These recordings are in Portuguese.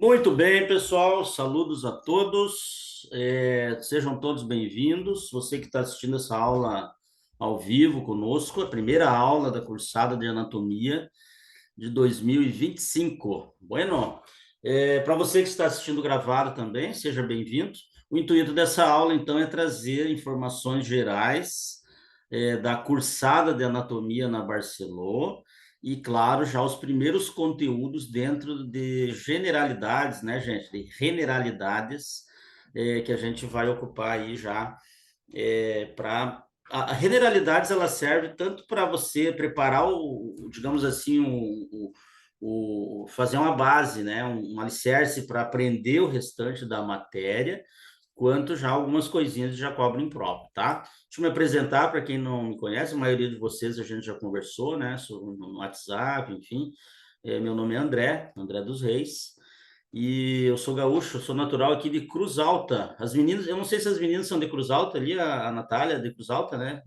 Muito bem, pessoal. Saludos a todos. Sejam todos bem-vindos. Você que está assistindo essa aula ao vivo conosco, a primeira aula da cursada de anatomia de 2025. Bueno, para você que está assistindo gravado também, seja bem-vindo. O intuito dessa aula, então, é trazer informações gerais, da cursada de anatomia na Barcelona e, claro, já os primeiros conteúdos dentro de generalidades, né, gente, de generalidades, que a gente vai ocupar aí já para a generalidades ela serve tanto para você preparar digamos assim, fazer uma base, né, um alicerce para aprender o restante da matéria, quanto já algumas coisinhas já cobrem em prova, tá? Deixa eu me apresentar para quem não me conhece, a maioria de vocês a gente já conversou, né, no WhatsApp, enfim. Meu nome é André, André dos Reis. E eu sou gaúcho, eu sou natural aqui de Cruz Alta. As meninas, eu não sei se as meninas são de Cruz Alta ali, a Natália é de Cruz Alta, né?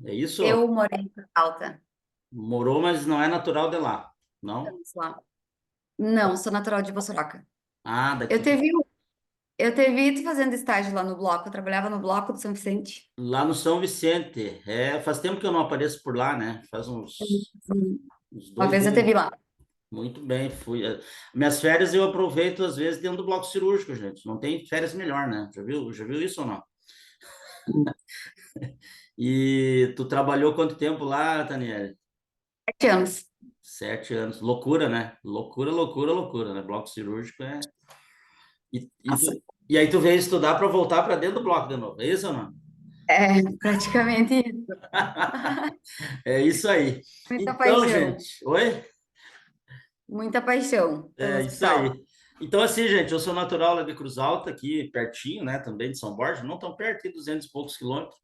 É isso? Eu morei em Alta, Morou, mas não é natural de lá, não? anos lá. Não, sou natural de Vossoroca. Ah, Eu daqui. teve, eu teve ido fazendo estágio lá no bloco, eu trabalhava no bloco de São Vicente. Lá no São Vicente. Faz tempo que eu não apareço por lá, né? Faz uns Uma dois vez eu anos. teve lá. Muito bem, fui. Minhas férias eu aproveito às vezes dentro do bloco cirúrgico, gente. Não tem férias melhor, né? Já viu isso ou não? E tu trabalhou quanto tempo lá, Taniele? 7 anos. 7 anos. Loucura, né? Loucura, loucura, loucura, né? Bloco cirúrgico é. Nossa, E aí tu veio estudar para voltar para dentro do bloco de novo, é isso ou não? é praticamente isso. É isso aí. Muita Então, paixão, gente, oi? muita paixão pelo É isso aí. hospital. Então, assim, gente, eu sou natural lá de Cruz Alta, aqui pertinho, né? Também de São Borja, não tão perto, tem 200 e poucos quilômetros.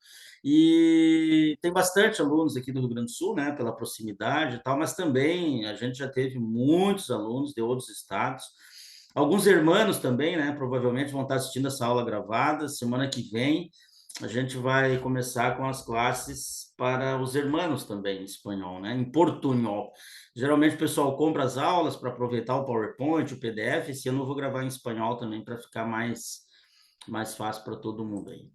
E tem bastante alunos aqui do Rio Grande do Sul, né? Pela proximidade e tal, mas também a gente já teve muitos alunos de outros estados. Alguns irmãos também, né? Provavelmente vão estar assistindo essa aula gravada. Semana que vem a gente vai começar com as classes para os irmãos também, em espanhol, né? Em portunhol. Geralmente o pessoal compra as aulas para aproveitar o PowerPoint, o PDF. Esse ano eu vou gravar em espanhol também para ficar mais fácil para todo mundo aí.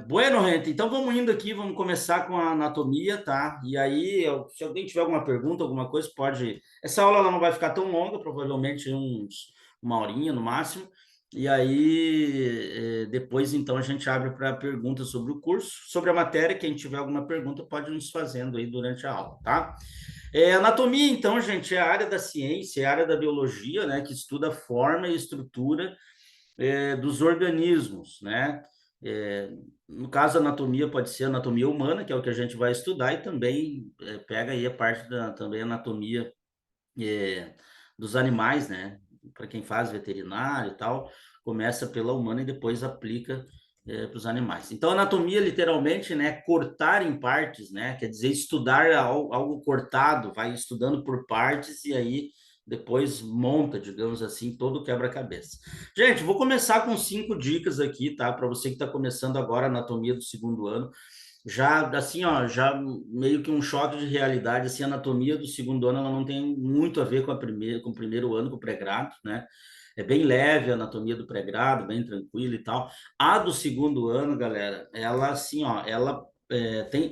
Bueno, gente, então vamos indo aqui, vamos começar com a anatomia, tá? E aí, se alguém tiver alguma pergunta, alguma coisa, pode. Essa aula ela não vai ficar tão longa, provavelmente uma horinha no máximo. E aí, depois então a gente abre para perguntas sobre o curso, sobre a matéria. Quem tiver alguma pergunta pode nos fazendo aí durante a aula, tá? Anatomia, então, gente, é a área da ciência, é a área da biologia, né, que estuda a forma e estrutura dos organismos, né? É, no caso, a anatomia pode ser a anatomia humana, que é o que a gente vai estudar, e também pega aí a parte da também anatomia dos animais, né? Para quem faz veterinário e tal, começa pela humana e depois aplica para os animais. Então, anatomia, literalmente, né, cortar em partes, né? Quer dizer, estudar algo cortado, vai estudando por partes e aí depois monta, digamos assim, todo o quebra-cabeça. Gente, vou começar com 5 dicas aqui, tá? Para você que está começando agora a anatomia do segundo ano. Já, assim, ó, já meio que um choque de realidade, assim, a anatomia do segundo ano, ela não tem muito a ver com o primeiro ano, com o pré-grado, né? É bem leve a anatomia do pré-grado, bem tranquila e tal. A do segundo ano, galera, ela, assim, ó, ela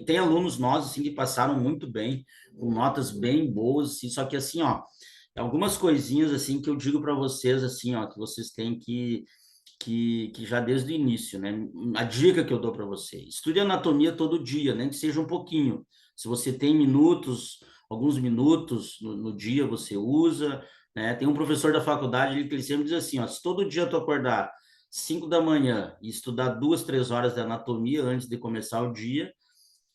tem alunos nossos, assim, que passaram muito bem, com notas bem boas, assim, só que, assim, ó, algumas coisinhas, assim, que eu digo para vocês, assim, ó, que vocês têm que já desde o início, né? A dica que eu dou para você, estude anatomia todo dia, nem que seja um pouquinho. Se você tem minutos, alguns minutos no dia você usa, né? Tem um professor da faculdade que ele sempre diz assim, ó, se todo dia tu acordar 5 da manhã e estudar 2, 3 horas de anatomia antes de começar o dia,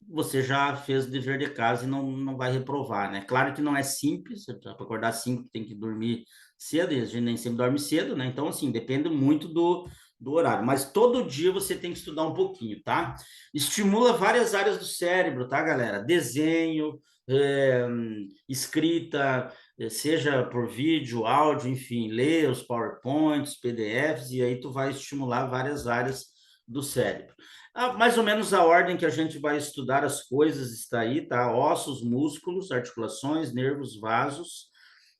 você já fez o dever de casa e não vai reprovar, né? Claro que não é simples, para acordar 5 tem que dormir cedo, e a gente nem sempre dorme cedo, né? Então, assim, depende muito do horário, mas todo dia você tem que estudar um pouquinho, tá? Estimula várias áreas do cérebro, tá, galera? Desenho, escrita, seja por vídeo, áudio, enfim, ler os PowerPoints, PDFs, e aí tu vai estimular várias áreas do cérebro. Mais ou menos a ordem que a gente vai estudar as coisas está aí, tá? Ossos, músculos, articulações, nervos, vasos.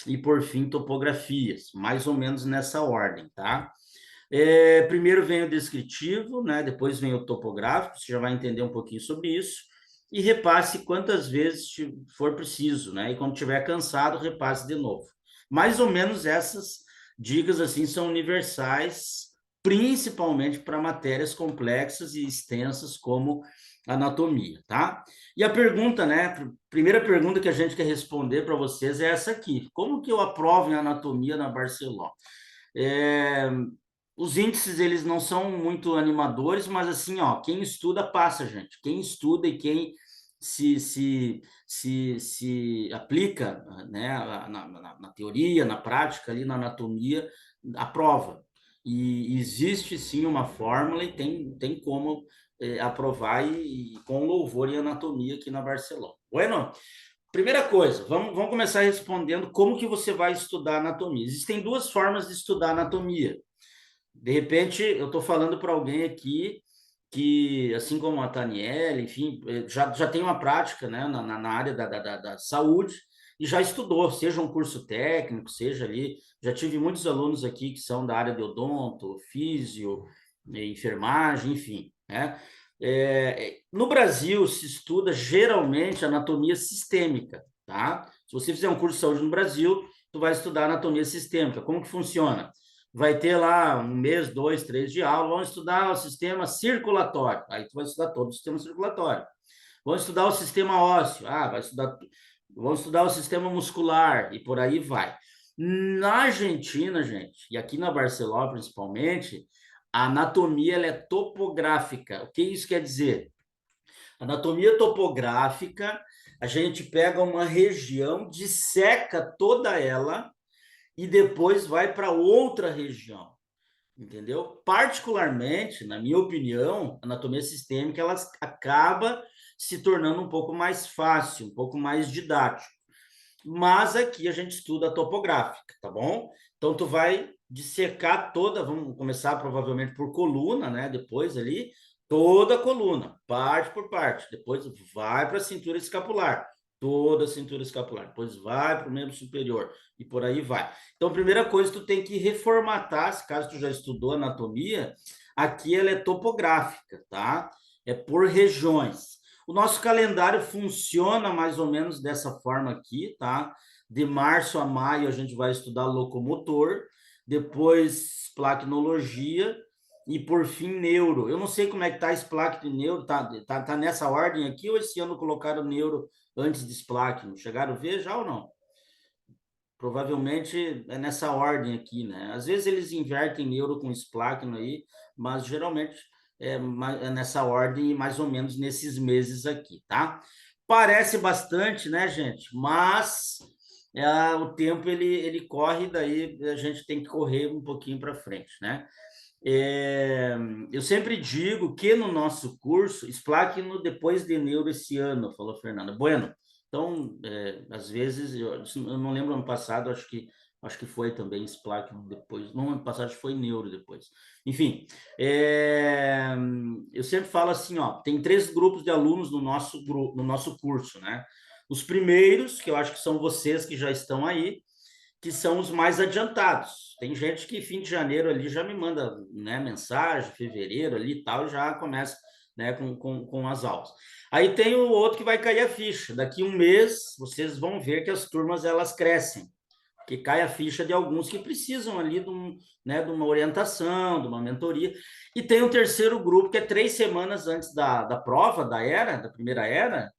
e, por fim, topografias, mais ou menos nessa ordem, tá? Primeiro vem o descritivo, né? Depois vem o topográfico, você já vai entender um pouquinho sobre isso, e repasse quantas vezes for preciso, né? E quando estiver cansado, repasse de novo. Mais ou menos essas dicas, assim, são universais, principalmente para matérias complexas e extensas como anatomia, tá? E a pergunta, né? Primeira pergunta que a gente quer responder para vocês é essa aqui: como que eu aprovo em anatomia na Barcelona? É, os índices, eles não são muito animadores, mas assim, ó, quem estuda passa, gente. Quem estuda e quem se aplica, né, na teoria, na prática, ali na anatomia, aprova. E existe sim uma fórmula e tem como aprovar e com louvor em anatomia aqui na Barcelona. Bueno, primeira coisa, vamos começar respondendo como que você vai estudar anatomia. Existem duas formas de estudar anatomia. De repente, eu estou falando para alguém aqui que, assim como a Taniela, enfim, já tem uma prática, né, na área da saúde e já estudou, seja um curso técnico, seja ali. Já tive muitos alunos aqui que são da área de odonto, físio, enfermagem, enfim, né? No Brasil se estuda geralmente anatomia sistêmica, tá? Se você fizer um curso de saúde no Brasil, tu vai estudar anatomia sistêmica. Como que funciona? Vai ter lá um mês, dois, três de aula, vamos estudar o sistema circulatório. Aí tu vai estudar todo o sistema circulatório. Vamos estudar o sistema ósseo. Vamos estudar o sistema muscular e por aí vai. Na Argentina, gente, e aqui na Barcelona principalmente, a anatomia ela é topográfica. O que isso quer dizer? Anatomia topográfica, a gente pega uma região, disseca toda ela e depois vai para outra região, entendeu? Particularmente, na minha opinião, a anatomia sistêmica ela acaba se tornando um pouco mais fácil, um pouco mais didático. Mas aqui a gente estuda a topográfica, tá bom? Então tu vai dissecar toda, vamos começar provavelmente por coluna, né? Depois ali, toda a coluna, parte por parte. Depois vai para a cintura escapular, toda a cintura escapular. Depois vai para o membro superior e por aí vai. Então, primeira coisa, tu tem que reformatar, se caso tu já estudou anatomia, aqui ela é topográfica, tá? É por regiões. O nosso calendário funciona mais ou menos dessa forma aqui, tá? De março a maio a gente vai estudar locomotor, depois plaquinologia e por fim neuro. Eu não sei como é que tá esse plaque de neuro, tá nessa ordem aqui ou esse ano colocaram neuro antes de espláqueno? Chegaram a ver já ou não? Provavelmente é nessa ordem aqui, né? Às vezes eles invertem neuro com espláqueno aí, mas geralmente é nessa ordem e mais ou menos nesses meses aqui, tá? Parece bastante, né, gente? Mas o tempo ele corre, daí a gente tem que correr um pouquinho para frente, né? Eu sempre digo que no nosso curso, espláqueno depois de neuro esse ano, falou Fernanda. Bueno, então, às vezes, eu não lembro ano passado, acho que foi também espláqueno depois. No ano passado acho que foi neuro depois. Enfim, eu sempre falo assim, ó, tem 3 grupos de alunos no nosso curso, né? Os primeiros, que eu acho que são vocês que já estão aí, que são os mais adiantados. Tem gente que fim de janeiro ali já me manda, né, mensagem, fevereiro ali e tal, já começa, né, com as aulas. Aí tem o outro que vai cair a ficha. Daqui um mês, vocês vão ver que as turmas elas crescem, que cai a ficha de alguns que precisam ali de uma orientação, de uma mentoria. E tem um terceiro grupo, que é 3 semanas antes da prova, da primeira era,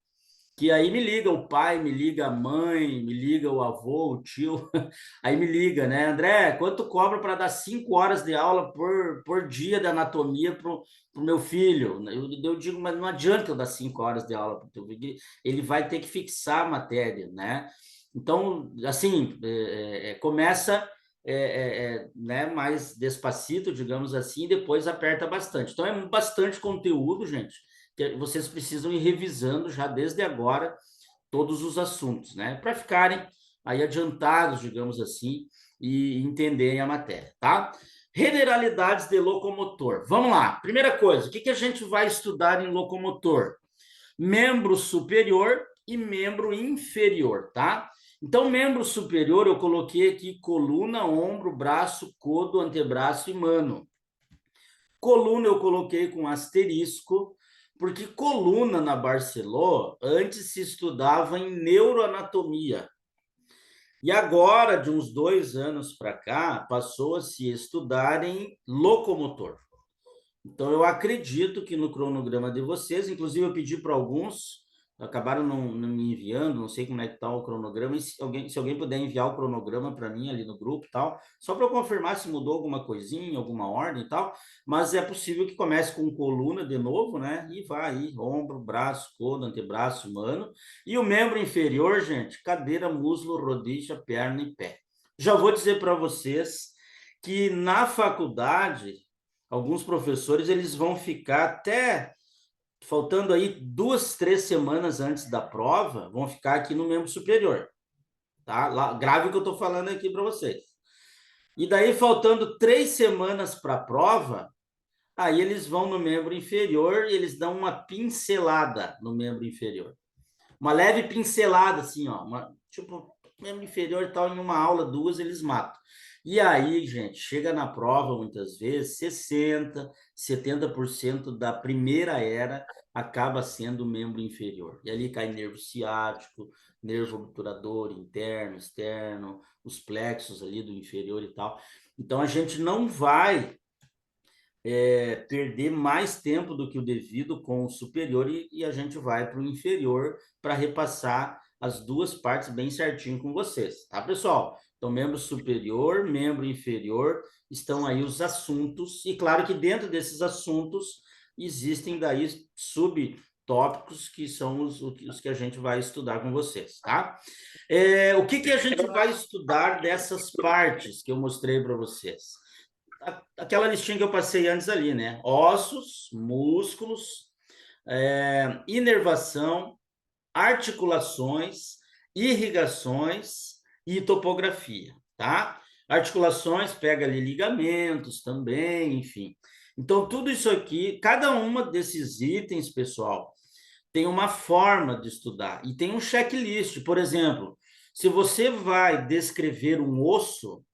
que aí me liga o pai, me liga a mãe, me liga o avô, o tio, aí me liga, né? André, quanto cobra para dar 5 horas de aula por dia de anatomia para o meu filho? Eu digo, mas não adianta eu dar 5 horas de aula para o teu filho, ele vai ter que fixar a matéria, né? Então, assim, começa né, mais despacito, digamos assim, e depois aperta bastante. Então, é bastante conteúdo, gente, que vocês precisam ir revisando já desde agora todos os assuntos, né? Para ficarem aí adiantados, digamos assim, e entenderem a matéria, tá? Generalidades de locomotor. Vamos lá. Primeira coisa, o que a gente vai estudar em locomotor? Membro superior e membro inferior, tá? Então, membro superior, eu coloquei aqui coluna, ombro, braço, codo, antebraço e mano. Coluna eu coloquei com asterisco, porque coluna na Barceló antes se estudava em neuroanatomia. E agora, de uns 2 anos para cá, passou a se estudar em locomotor. Então, eu acredito que no cronograma de vocês, inclusive eu pedi para alguns, acabaram não me enviando, não sei como é que está o cronograma, e se alguém puder enviar o cronograma para mim ali no grupo e tal, só para eu confirmar se mudou alguma coisinha, alguma ordem e tal, mas é possível que comece com coluna de novo, né? E vá aí, ombro, braço, codo, antebraço, mano. E o membro inferior, gente, cadeira, muslo, rodilha, perna e pé. Já vou dizer para vocês que na faculdade alguns professores eles vão ficar até faltando aí 2, 3 semanas antes da prova, vão ficar aqui no membro superior, tá? Lá, grave o que eu estou falando aqui para vocês. E daí, faltando 3 semanas para a prova, aí eles vão no membro inferior e eles dão uma pincelada no membro inferior. Uma leve pincelada, assim, ó. Tipo, membro inferior e tal, em uma aula, 2, eles matam. E aí, gente, chega na prova, muitas vezes, 60%, 70% da primeira era acaba sendo membro inferior. E ali cai nervo ciático, nervo obturador interno, externo, os plexos ali do inferior e tal. Então, a gente não vai perder mais tempo do que o devido com o superior e a gente vai para o inferior para repassar as duas partes bem certinho com vocês, tá, pessoal? Então, membro superior, membro inferior, estão aí os assuntos, e claro que dentro desses assuntos existem daí subtópicos que são os que a gente vai estudar com vocês, tá? O que a gente vai estudar dessas partes que eu mostrei para vocês? Aquela listinha que eu passei antes ali, né? Ossos, músculos, inervação, articulações, irrigações e topografia, tá? Articulações, pega ali ligamentos também, enfim. Então, tudo isso aqui, cada uma desses itens, pessoal, tem uma forma de estudar e tem um checklist. Por exemplo, se você vai descrever um osso,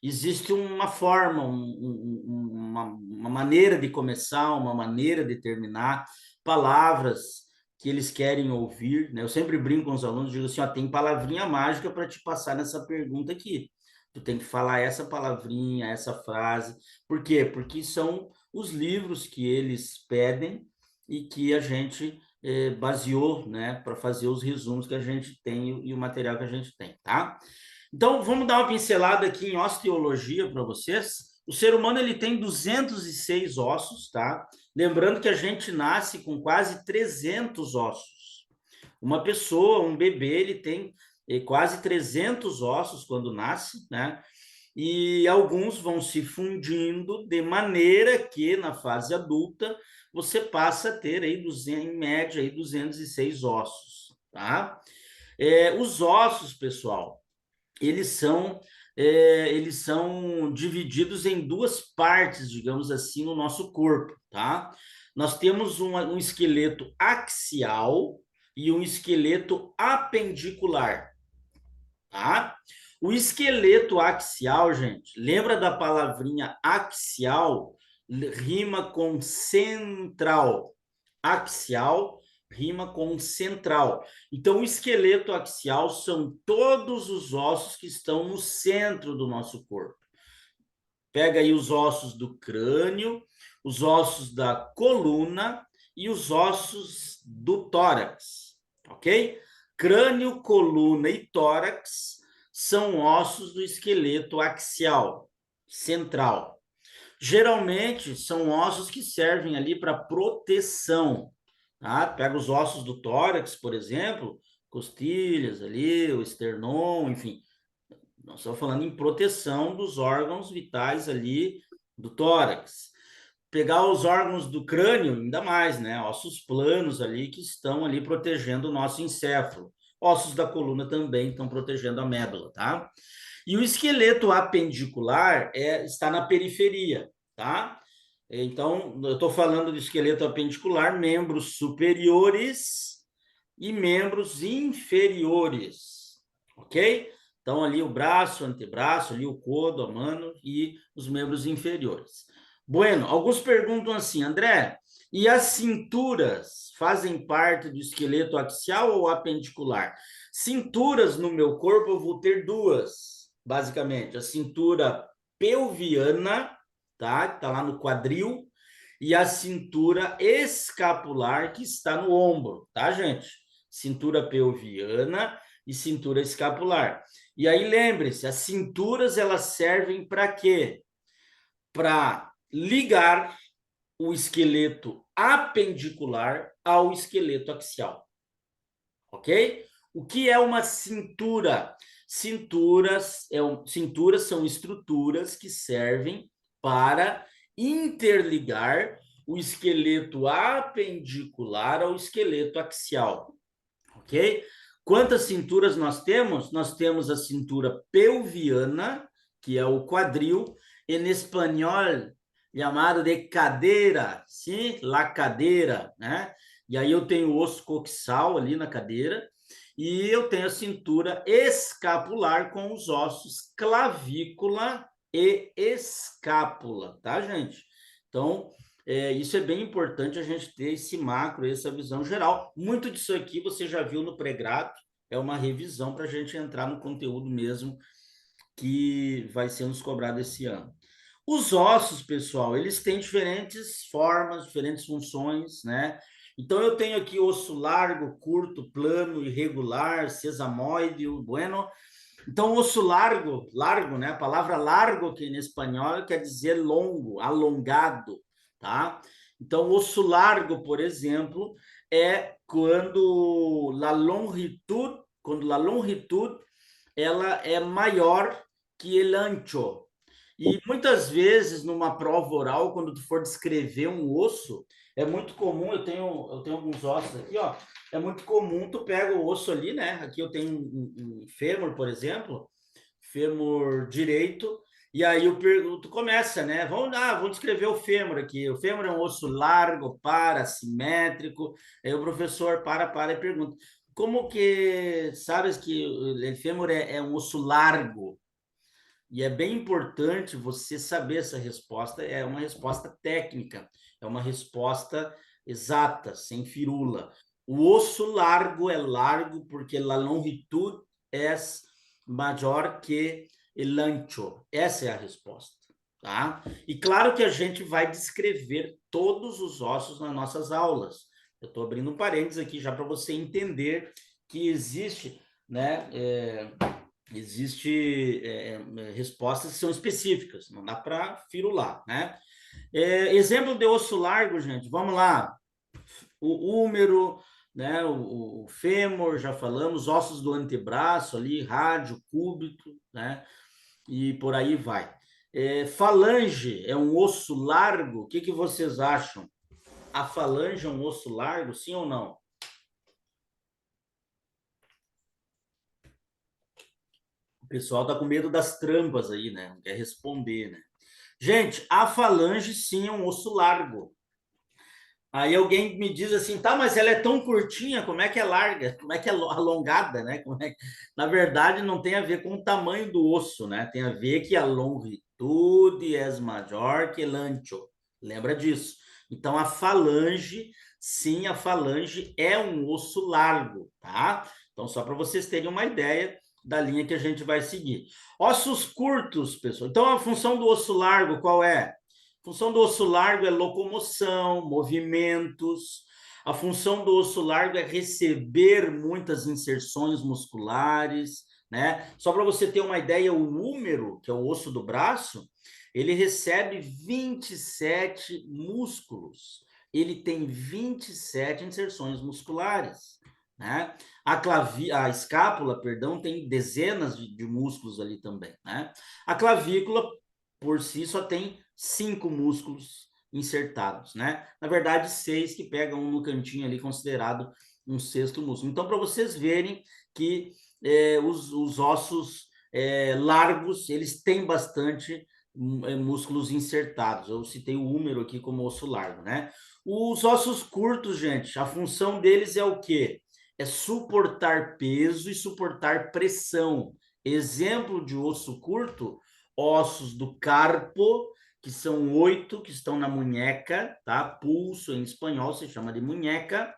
existe uma forma, uma maneira de começar, uma maneira de terminar, palavras que eles querem ouvir, né? Eu sempre brinco com os alunos, digo assim, ó, tem palavrinha mágica para te passar nessa pergunta aqui. Tu tem que falar essa palavrinha, essa frase. Por quê? Porque são os livros que eles pedem e que a gente baseou, né, para fazer os resumos que a gente tem e o material que a gente tem, tá? Então, vamos dar uma pincelada aqui em osteologia para vocês. O ser humano ele tem 206 ossos, tá? Lembrando que a gente nasce com quase 300 ossos. Uma pessoa, um bebê, ele tem quase 300 ossos quando nasce, né? E alguns vão se fundindo de maneira que na fase adulta você passa a ter aí em média aí 206 ossos, tá? Os ossos, pessoal, eles são divididos em duas partes, digamos assim, no nosso corpo, tá? Nós temos um esqueleto axial e um esqueleto apendicular, tá? O esqueleto axial, gente, lembra da palavrinha axial? Rima com central. Axial rima com central. Então, o esqueleto axial são todos os ossos que estão no centro do nosso corpo. Pega aí os ossos do crânio, os ossos da coluna e os ossos do tórax, ok? Crânio, coluna e tórax são ossos do esqueleto axial, central. Geralmente são ossos que servem ali para proteção, tá? Pega os ossos do tórax, por exemplo, costilhas ali, o esternão, enfim. Nós estamos falando em proteção dos órgãos vitais ali do tórax. Pegar os órgãos do crânio, ainda mais, né? Ossos planos ali que estão ali protegendo o nosso encéfalo. Ossos da coluna também estão protegendo a médula, tá? E o esqueleto apendicular está na periferia, tá? Então, eu estou falando do esqueleto apendicular, membros superiores e membros inferiores, ok? Então, ali o braço, o antebraço, ali o codo, a mano e os membros inferiores. Bueno, alguns perguntam assim, André, e as cinturas fazem parte do esqueleto axial ou apendicular? Cinturas no meu corpo eu vou ter duas, basicamente. A cintura pelviana, tá? Que tá lá no quadril, e a cintura escapular que está no ombro, tá, gente? Cintura pelviana e cintura escapular. E aí lembre-se, as cinturas elas servem para quê? Para ligar o esqueleto apendicular ao esqueleto axial. Ok? O que é uma cintura? Cinturas são estruturas que servem para interligar o esqueleto apendicular ao esqueleto axial. Ok? Quantas cinturas nós temos? Nós temos a cintura pelviana, que é o quadril, em espanhol chamado de cadeira, sim, la cadeira, né? E aí eu tenho o osso coxal ali na cadeira e eu tenho a cintura escapular com os ossos clavícula e escápula, tá, gente? Então, isso é bem importante a gente ter esse macro, essa visão geral. Muito disso aqui você já viu no pré-grado, é uma revisão para a gente entrar no conteúdo mesmo que vai ser nos cobrado esse ano. Os ossos, pessoal, eles têm diferentes formas, diferentes funções, né? Então eu tenho aqui osso largo, curto, plano, irregular, sesamoide, bueno. Então, osso largo, largo, né? A palavra largo aqui em espanhol quer dizer longo, alongado, tá? Então, osso largo, por exemplo, é quando a longitud ela é maior que el ancho. E muitas vezes, numa prova oral, quando tu for descrever um osso, é muito comum, eu tenho alguns ossos aqui, ó, é muito comum tu pega o osso ali, né? Aqui eu tenho um fêmur, por exemplo, fêmur direito, e aí tu começa, né? Vamos descrever o fêmur aqui. O fêmur é um osso largo, simétrico. Aí o professor para e pergunta: como que sabes que o fêmur é um osso largo? E é bem importante você saber essa resposta, é uma resposta técnica, é uma resposta exata, sem firula. O osso largo é largo porque a longitud é maior que el ancho. Essa é a resposta, tá? E claro que a gente vai descrever todos os ossos nas nossas aulas. Eu estou abrindo um parênteses aqui já para você entender que existe, né? Respostas que são específicas, não dá para firular, né? Exemplo de osso largo, gente, vamos lá. O húmero, né? O fêmur, já falamos, ossos do antebraço ali, rádio, cúbito, né? E por aí vai. Falange é um osso largo, o que vocês acham? A falange é um osso largo, sim ou não? O pessoal tá com medo das trampas aí, né? Não quer responder, né? Gente, a falange sim é um osso largo. Aí alguém me diz assim, tá, mas ela é tão curtinha, como é que é larga? Como é que é alongada, né? Na verdade, não tem a ver com o tamanho do osso, né? Tem a ver que a longitude é maior que o ancho. Lembra disso? Então, a falange, sim, a falange é um osso largo, tá? Então, só para vocês terem uma ideia da linha que a gente vai seguir. Ossos curtos, pessoal. Então, a função do osso largo qual é? A função do osso largo é locomoção, movimentos. A função do osso largo é receber muitas inserções musculares, né? Só para você ter uma ideia, o húmero, que é o osso do braço, ele recebe 27 músculos. Ele tem 27 inserções musculares, né? A escápula, perdão, tem dezenas de músculos ali também, né? A clavícula, por si, só tem 5 músculos insertados, né? Na verdade, 6 que pegam um no cantinho ali, considerado um sexto músculo. Então, para vocês verem que os ossos largos, eles têm bastante músculos insertados. Eu citei o húmero aqui como osso largo, né? Os ossos curtos, gente, a função deles é o quê? é suportar peso e suportar pressão. Exemplo de osso curto, ossos do carpo, que são 8 que estão na munheca, tá? Pulso em espanhol se chama de munheca.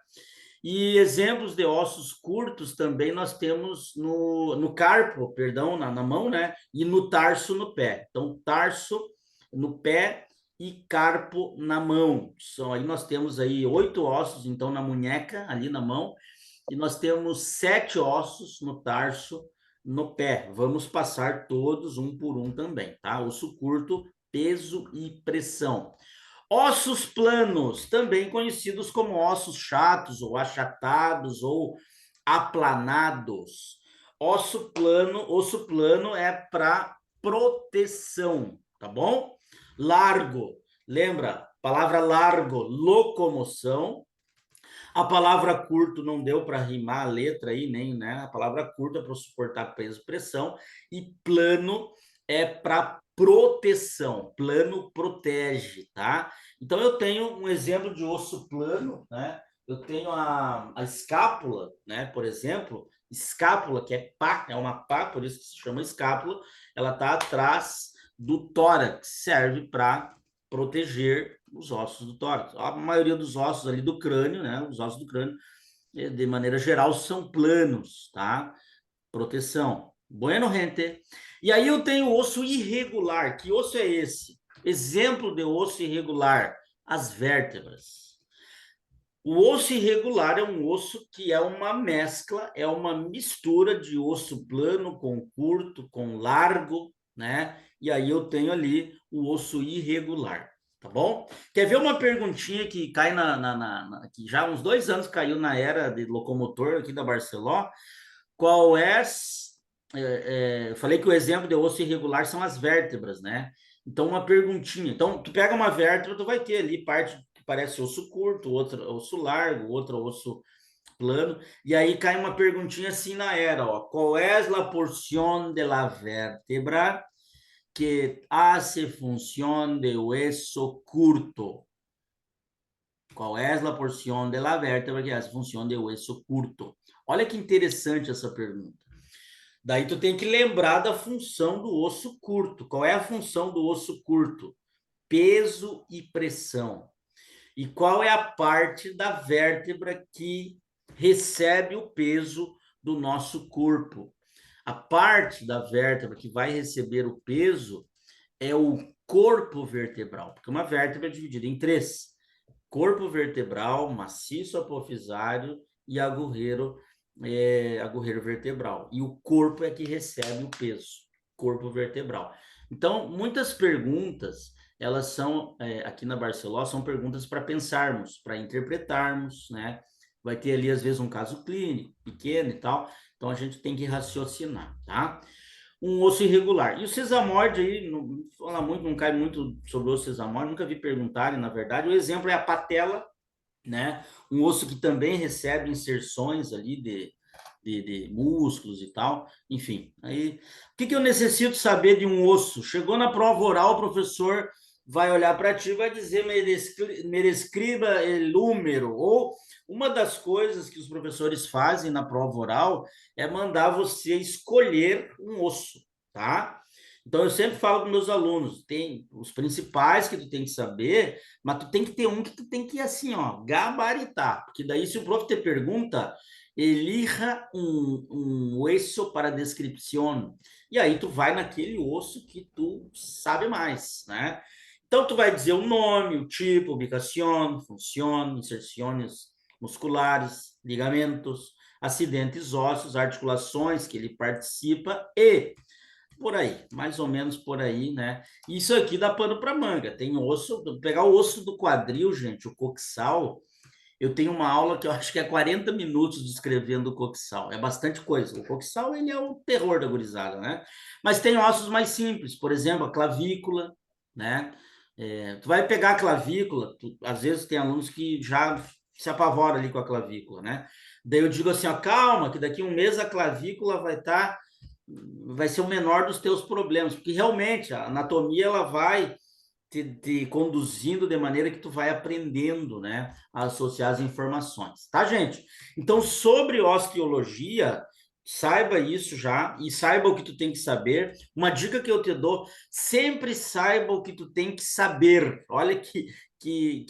E exemplos de ossos curtos também nós temos no carpo, perdão, na mão, né? E no tarso no pé. Então, tarso no pé e carpo na mão. Aí nós temos aí 8 ossos, então, na munheca, ali na mão, e nós temos 7 ossos no tarso, no pé. Vamos passar todos um por um também, tá? Osso curto, peso e pressão. Ossos planos, também conhecidos como ossos chatos, ou achatados, ou aplanados. Osso plano é para proteção, tá bom? Largo, lembra? Palavra largo, locomoção. A palavra curto não deu para rimar a letra aí, nem, né? A palavra curta é para suportar peso e pressão. E plano é para proteção. Plano protege, tá? Então, eu tenho um exemplo de osso plano, né? Eu tenho a escápula, né? Por exemplo, escápula, que é pá, é uma pá, por isso que se chama escápula, ela está atrás do tórax, serve para proteger os ossos do tórax. A maioria dos ossos ali do crânio, né? Os ossos do crânio, de maneira geral, são planos, tá? Proteção. Bueno, gente. E aí eu tenho osso irregular. Que osso é esse? Exemplo de osso irregular: as vértebras. O osso irregular é um osso que é uma mescla, é uma mistura de osso plano com curto, com largo, né? E aí eu tenho ali o osso irregular, tá bom? Quer ver uma perguntinha que cai que já há uns 2 anos caiu na era de locomotor aqui da Barceló? Qual é? Eu falei que o exemplo de osso irregular são as vértebras, né? Então, uma perguntinha. Então, tu pega uma vértebra, tu vai ter ali parte que parece osso curto, outra osso largo, outra osso plano. E aí cai uma perguntinha assim na era, ó. Qual é a porção de la vértebra que hace función de hueso curto? Qual é a porção de la vértebra que hace función de hueso curto? Olha que interessante essa pergunta. Daí tu tem que lembrar da função do osso curto. Qual é a função do osso curto? Peso e pressão. E qual é a parte da vértebra que recebe o peso do nosso corpo? A parte da vértebra que vai receber o peso é o corpo vertebral, porque uma vértebra é dividida em 3: corpo vertebral, maciço apofisário e agorreiro vertebral. E o corpo é que recebe o peso, corpo vertebral. Então, muitas perguntas, elas são, aqui na Barcelona, são perguntas para pensarmos, para interpretarmos, né? Vai ter ali, às vezes, um caso clínico, pequeno e tal, então a gente tem que raciocinar, tá? Um osso irregular. E o sesamoide aí, não fala muito, não cai muito sobre o osso sesamoide, nunca vi perguntarem, na verdade. O exemplo é a patela, né? Um osso que também recebe inserções ali de músculos e tal. Enfim, aí, o que eu necessito saber de um osso? Chegou na prova oral, o professor vai olhar para ti e vai dizer, me describa o número, ou uma das coisas que os professores fazem na prova oral é mandar você escolher um osso, tá? Então, eu sempre falo para meus alunos, tem os principais que tu tem que saber, mas tu tem que ter um que tu tem que, assim, ó, gabaritar, porque daí se o prof te pergunta, elija um osso para descrição, e aí tu vai naquele osso que tu sabe mais, né? Então, tu vai dizer o nome, o tipo, ubicação, função, inserções musculares, ligamentos, acidentes ósseos, articulações que ele participa e por aí, mais ou menos por aí, né? Isso aqui dá pano para manga. Tem osso, pegar o osso do quadril, gente, o coxal. Eu tenho uma aula que eu acho que é 40 minutos descrevendo o coxal. É bastante coisa. O coxal, ele é o terror da gurizada, né? Mas tem ossos mais simples, por exemplo, a clavícula, né? Tu vai pegar a clavícula, às vezes tem alunos que já se apavoram ali com a clavícula, né? Daí eu digo assim, ó, calma, que daqui a um mês a clavícula vai ser o menor dos teus problemas, porque realmente a anatomia ela vai te conduzindo de maneira que tu vai aprendendo, né, a associar as informações, tá, gente? Então, sobre osteologia, saiba isso já e saiba o que tu tem que saber. Uma dica que eu te dou, sempre saiba o que tu tem que saber. Olha que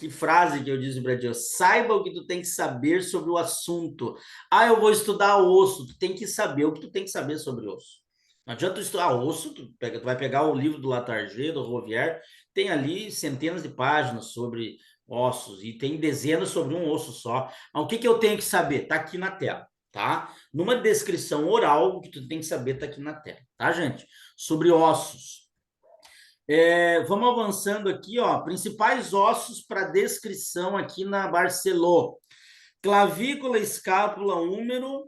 frase que eu disse para ti, saiba o que tu tem que saber sobre o assunto. Ah, eu vou estudar osso, tu tem que saber o que tu tem que saber sobre osso. Não adianta tu estudar osso, tu vai pegar o livro do Latarjet, do Rovier, tem ali centenas de páginas sobre ossos e tem dezenas sobre um osso só. Mas o que eu tenho que saber? Tá aqui na tela, tá? Numa descrição oral, o que tu tem que saber tá aqui na tela, tá, gente? Sobre ossos. Vamos avançando aqui, ó. Principais ossos para descrição aqui na Barcelô. Clavícula, escápula, húmero,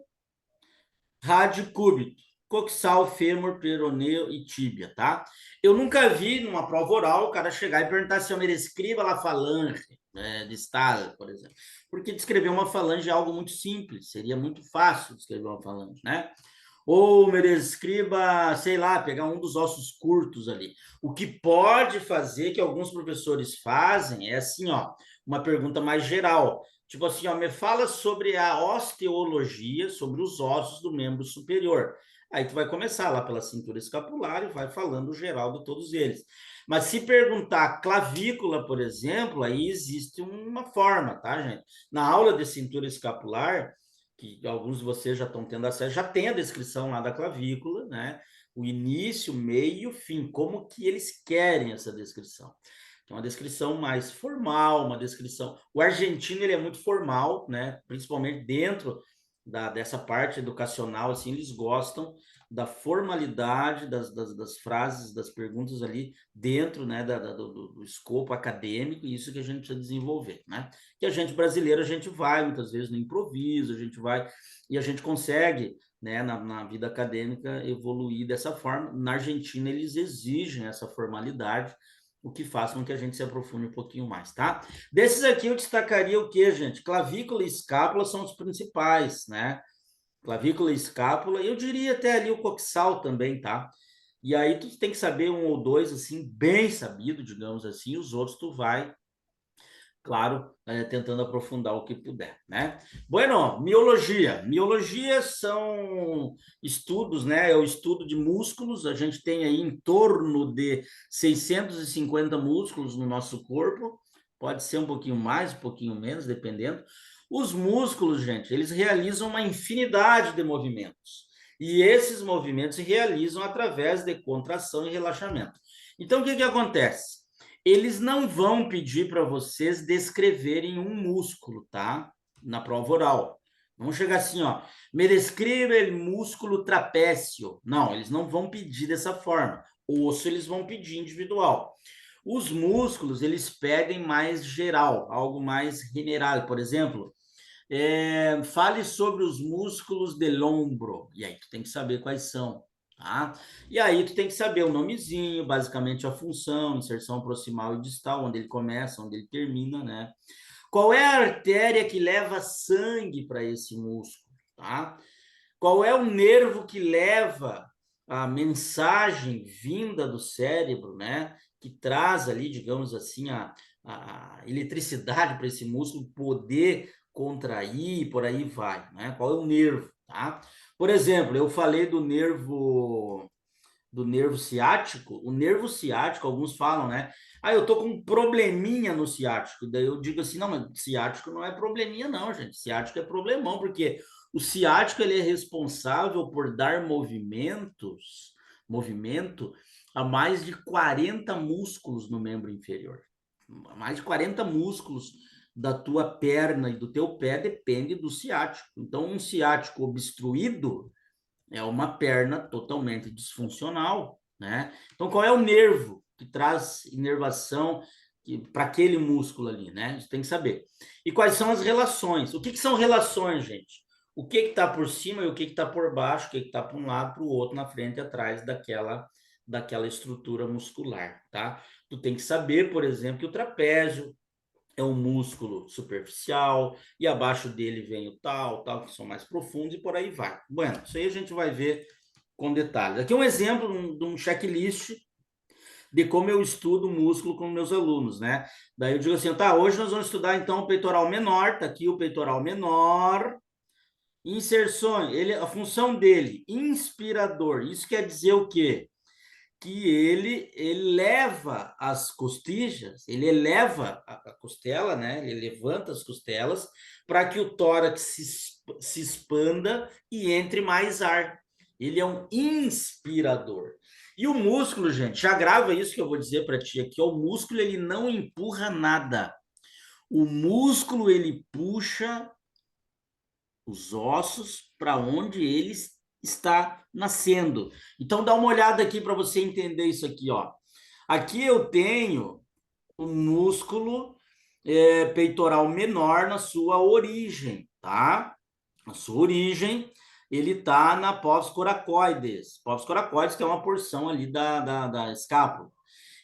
rádio cúbito, coxal, fêmur, peroneu e tíbia, tá? Eu nunca vi numa prova oral o cara chegar e perguntar se eu me escreva a falange, né, distal, por exemplo. Porque descrever uma falange é algo muito simples, seria muito fácil descrever uma falange, né? Ou me descreva, sei lá, pegar um dos ossos curtos ali. O que pode fazer, que alguns professores fazem, é assim, ó, uma pergunta mais geral. Tipo assim, ó, me fala sobre a osteologia, sobre os ossos do membro superior. Aí tu vai começar lá pela cintura escapular e vai falando o geral de todos eles. Mas se perguntar clavícula, por exemplo, aí existe uma forma, tá, gente? Na aula de cintura escapular, que alguns de vocês já estão tendo acesso, já tem a descrição lá da clavícula, né? O início, meio, fim, como que eles querem essa descrição. É uma descrição mais formal, uma descrição. O argentino ele é muito formal, né? Principalmente dentro dessa parte educacional, assim, eles gostam da formalidade das frases, das perguntas ali dentro, né, do escopo acadêmico, e isso que a gente precisa desenvolver, né? Que a gente brasileiro, a gente vai muitas vezes no improviso, a gente vai e a gente consegue, né, na vida acadêmica evoluir dessa forma. Na Argentina, eles exigem essa formalidade, o que faz com que a gente se aprofunde um pouquinho mais, tá? Desses aqui eu destacaria o que, gente? Clavícula e escápula são os principais, né? Clavícula e escápula, eu diria até ali o coxal também, tá? E aí tu tem que saber um ou dois, assim, bem sabido, digamos assim, os outros tu vai, claro, tentando aprofundar o que puder, né? Bueno, miologia. Miologia são estudos, né? É o estudo de músculos. A gente tem aí em torno de 650 músculos no nosso corpo. Pode ser um pouquinho mais, um pouquinho menos, dependendo. Os músculos, gente, eles realizam uma infinidade de movimentos. E esses movimentos se realizam através de contração e relaxamento. Então, o que acontece? Eles não vão pedir para vocês descreverem um músculo, tá? Na prova oral. Vamos chegar assim, ó. Me descreva o músculo trapécio. Não, eles não vão pedir dessa forma. O osso eles vão pedir individual. Os músculos, eles pedem mais geral, algo mais general. Por exemplo, fale sobre os músculos del ombro. E aí tu tem que saber quais são. Tá? E aí tu tem que saber o nomezinho, basicamente a função, inserção proximal e distal, onde ele começa, onde ele termina, né? Qual é a artéria que leva sangue para esse músculo, tá? Qual é o nervo que leva a mensagem vinda do cérebro, né? Que traz ali, digamos assim, a eletricidade para esse músculo poder contrair, por aí vai, né? Qual é o nervo, tá? Por exemplo, eu falei do nervo ciático. O nervo ciático, alguns falam, né? Ah, eu tô com um probleminha no ciático. Daí eu digo assim, não, mas ciático não é probleminha não, gente. Ciático é problemão, porque o ciático ele é responsável por dar movimento a mais de 40 músculos no membro inferior. Mais de 40 músculos da tua perna e do teu pé depende do ciático. Então, um ciático obstruído é uma perna totalmente disfuncional, né? Então, qual é o nervo que traz inervação para aquele músculo ali, né? A gente tem que saber. E quais são as relações? O que são relações, gente? O que está por cima e o que está por baixo, o que está para um lado, para o outro, na frente e atrás daquela estrutura muscular, tá? Tu tem que saber, por exemplo, que o trapézio é um músculo superficial, e abaixo dele vem o tal, que são mais profundos, e por aí vai. Bueno, isso aí a gente vai ver com detalhes. Aqui é um exemplo de um checklist de como eu estudo músculo com meus alunos, né? Daí eu digo assim, tá, hoje nós vamos estudar então o peitoral menor, tá aqui o peitoral menor, inserções, a função dele, inspirador. Isso quer dizer o quê? Que ele eleva as costilhas, ele eleva a costela, né? Ele levanta as costelas para que o tórax se expanda e entre mais ar. Ele é um inspirador. E o músculo, gente, já grava isso que eu vou dizer para ti aqui, o músculo ele não empurra nada. O músculo ele puxa os ossos para onde ele está nascendo. Então dá uma olhada aqui para você entender isso aqui, ó. Aqui eu tenho o músculo peitoral menor na sua origem, tá? Na sua origem, ele está na pós coracoides. Pós coracoides, que é uma porção ali da escápula.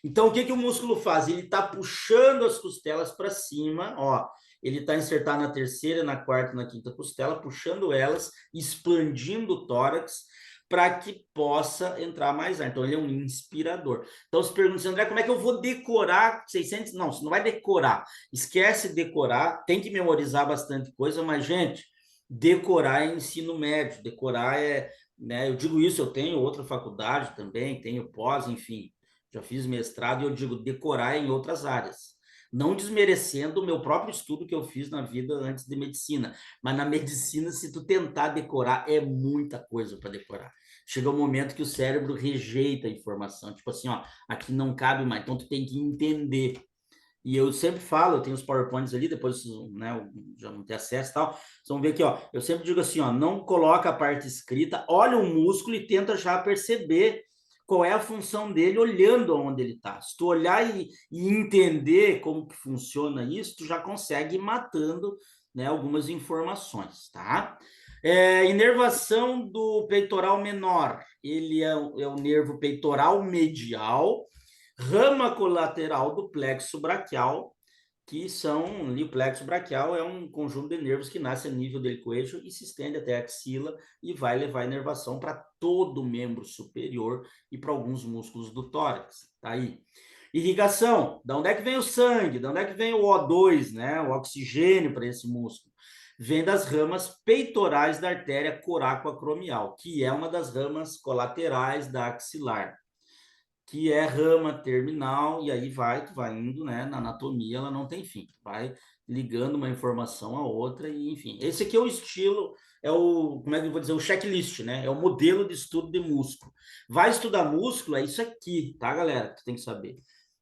Então, o que, que o músculo faz? Ele está puxando as costelas para cima, ó. Ele está insertado na terceira, na quarta, na quinta costela, puxando elas, expandindo o tórax para que possa entrar mais ar. Então, ele é um inspirador. Então, se pergunta, André, como é que eu vou decorar 600? Não, você não vai decorar. Esquece decorar, tem que memorizar bastante coisa, mas, gente, decorar é ensino médio, decorar é, né, eu digo isso, eu tenho outra faculdade também, tenho pós, enfim, já fiz mestrado e eu digo decorar em outras áreas. Não desmerecendo o meu próprio estudo que eu fiz na vida antes de medicina, mas na medicina, se tu tentar decorar, é muita coisa para decorar. Chega um momento que o cérebro rejeita a informação, tipo assim, ó, aqui não cabe mais, então tu tem que entender. E eu sempre falo, eu tenho os PowerPoints ali, depois, né, já não tem acesso e tal. Vocês vão ver aqui, ó. Eu sempre digo assim, ó, não coloca a parte escrita, olha o músculo e tenta já perceber qual é a função dele olhando onde ele está. Se tu olhar e entender como que funciona isso, tu já consegue ir matando, né, algumas informações, tá? Inervação do peitoral menor. Ele é o nervo peitoral medial, rama colateral do plexo braquial, que são, o plexo braquial é um conjunto de nervos que nasce a nível do helicoeixo e se estende até a axila e vai levar a inervação para todo o membro superior e para alguns músculos do tórax. Tá aí. Irrigação, da onde é que vem o sangue? Da onde é que vem o O2, né? O oxigênio para esse músculo? Vem das ramas peitorais da artéria coracoacromial, que é uma das ramas colaterais da axilar, que é rama terminal, e aí vai indo, né? Na anatomia ela não tem fim, vai ligando uma informação a outra, e enfim. Esse aqui é o estilo, é o, como é que eu vou dizer, o checklist, né? É o modelo de estudo de músculo. Vai estudar músculo, é isso aqui, tá, galera? Que tu tem que saber.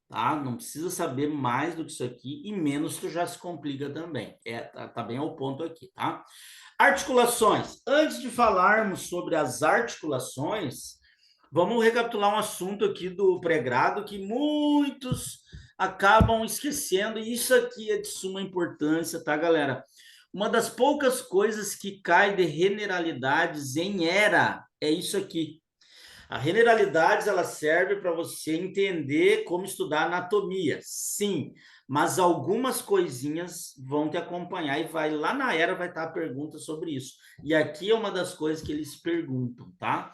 Tá? Não precisa saber mais do que isso aqui, e menos tu já se complica também. Tá bem ao ponto aqui, tá? Articulações. Antes de falarmos sobre as articulações, vamos recapitular um assunto aqui do pré-grado que muitos acabam esquecendo, e isso aqui é de suma importância, tá, galera? Uma das poucas coisas que cai de generalidades em ERA é isso aqui. A generalidades ela serve para você entender como estudar anatomia, sim, mas algumas coisinhas vão te acompanhar e vai lá na ERA vai estar a pergunta sobre isso. E aqui é uma das coisas que eles perguntam, tá?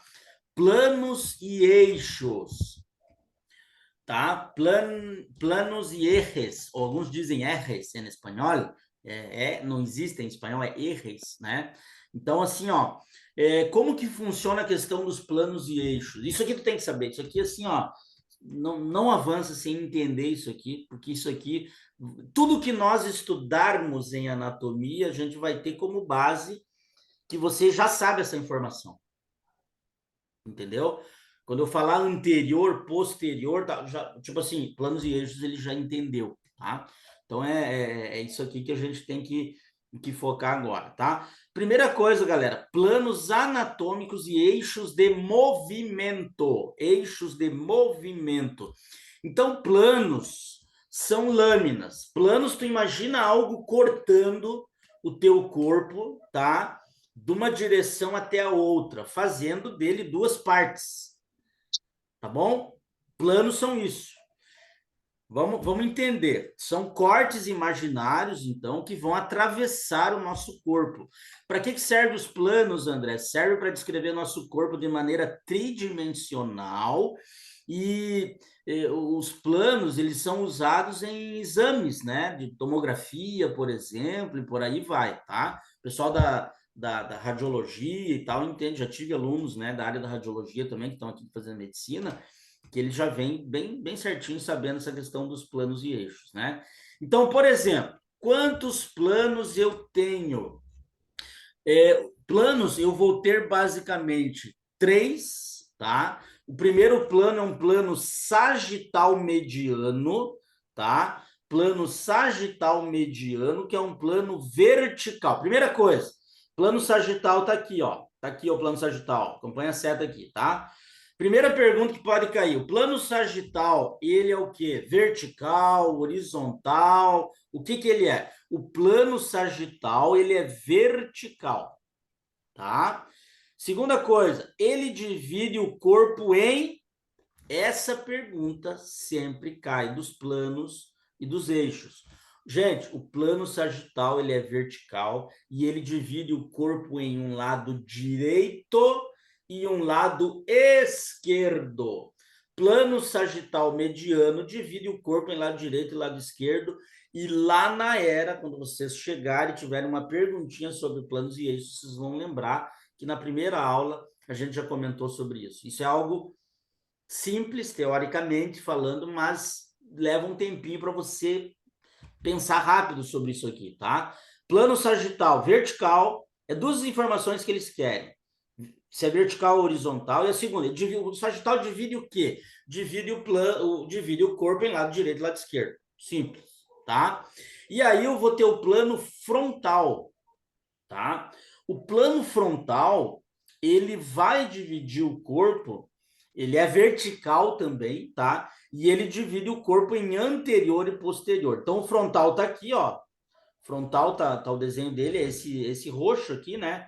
Planos e eixos, tá? Planos e ejes, ou alguns dizem ejes em espanhol, não existe em espanhol, é ejes, né? Então, assim, ó, como que funciona a questão dos planos e eixos? Isso aqui tu tem que saber, isso aqui, assim, ó, não avança sem entender isso aqui, porque isso aqui, tudo que nós estudarmos em anatomia, a gente vai ter como base que você já sabe essa informação. Entendeu? Quando eu falar anterior, posterior, tá, já, tipo assim, planos e eixos ele já entendeu, tá? Então é isso aqui que a gente tem que focar agora, tá? Primeira coisa, galera, planos anatômicos e eixos de movimento. Eixos de movimento. Então, planos são lâminas. Planos, tu imagina algo cortando o teu corpo, tá? De uma direção até a outra, fazendo dele duas partes, tá bom? Planos são isso. Vamos entender. São cortes imaginários, então, que vão atravessar o nosso corpo. Para que servem os planos, André? Serve para descrever nosso corpo de maneira tridimensional E os planos, eles são usados em exames, né? De tomografia, por exemplo, e por aí vai, tá? O pessoal da radiologia e tal entende, já tive alunos, né, da área da radiologia também, que estão aqui fazendo medicina, que ele já vem bem certinho sabendo essa questão dos planos e eixos, né? Então, por exemplo, quantos planos eu tenho? Planos eu vou ter basicamente três, tá? O primeiro plano é um plano sagital mediano, tá? Plano sagital mediano, que é um plano vertical. Primeira coisa, plano sagital tá aqui, ó. Tá aqui o plano sagital. Acompanha a seta aqui, tá? Primeira pergunta que pode cair. O plano sagital, ele é o quê? Vertical, horizontal? O que que ele é? O plano sagital, ele é vertical, tá? Segunda coisa, ele divide o corpo em... Essa pergunta sempre cai dos planos e dos eixos. Gente, o plano sagital, ele é vertical e ele divide o corpo em um lado direito e um lado esquerdo. Plano sagital mediano divide o corpo em lado direito e lado esquerdo. E lá na era, quando vocês chegarem e tiverem uma perguntinha sobre planos e eixos, vocês vão lembrar que na primeira aula a gente já comentou sobre isso. Isso é algo simples, teoricamente falando, mas leva um tempinho para você pensar rápido sobre isso aqui, tá? Plano sagital, vertical, é duas informações que eles querem. Se é vertical ou horizontal, e a segunda, o sagital divide o quê? Divide o corpo em lado direito e lado esquerdo. Simples, tá? E aí eu vou ter o plano frontal, tá? O plano frontal, ele vai dividir o corpo, ele é vertical também, tá? E ele divide o corpo em anterior e posterior. Então, o frontal tá aqui, ó. Frontal tá o desenho dele, é esse roxo aqui, né?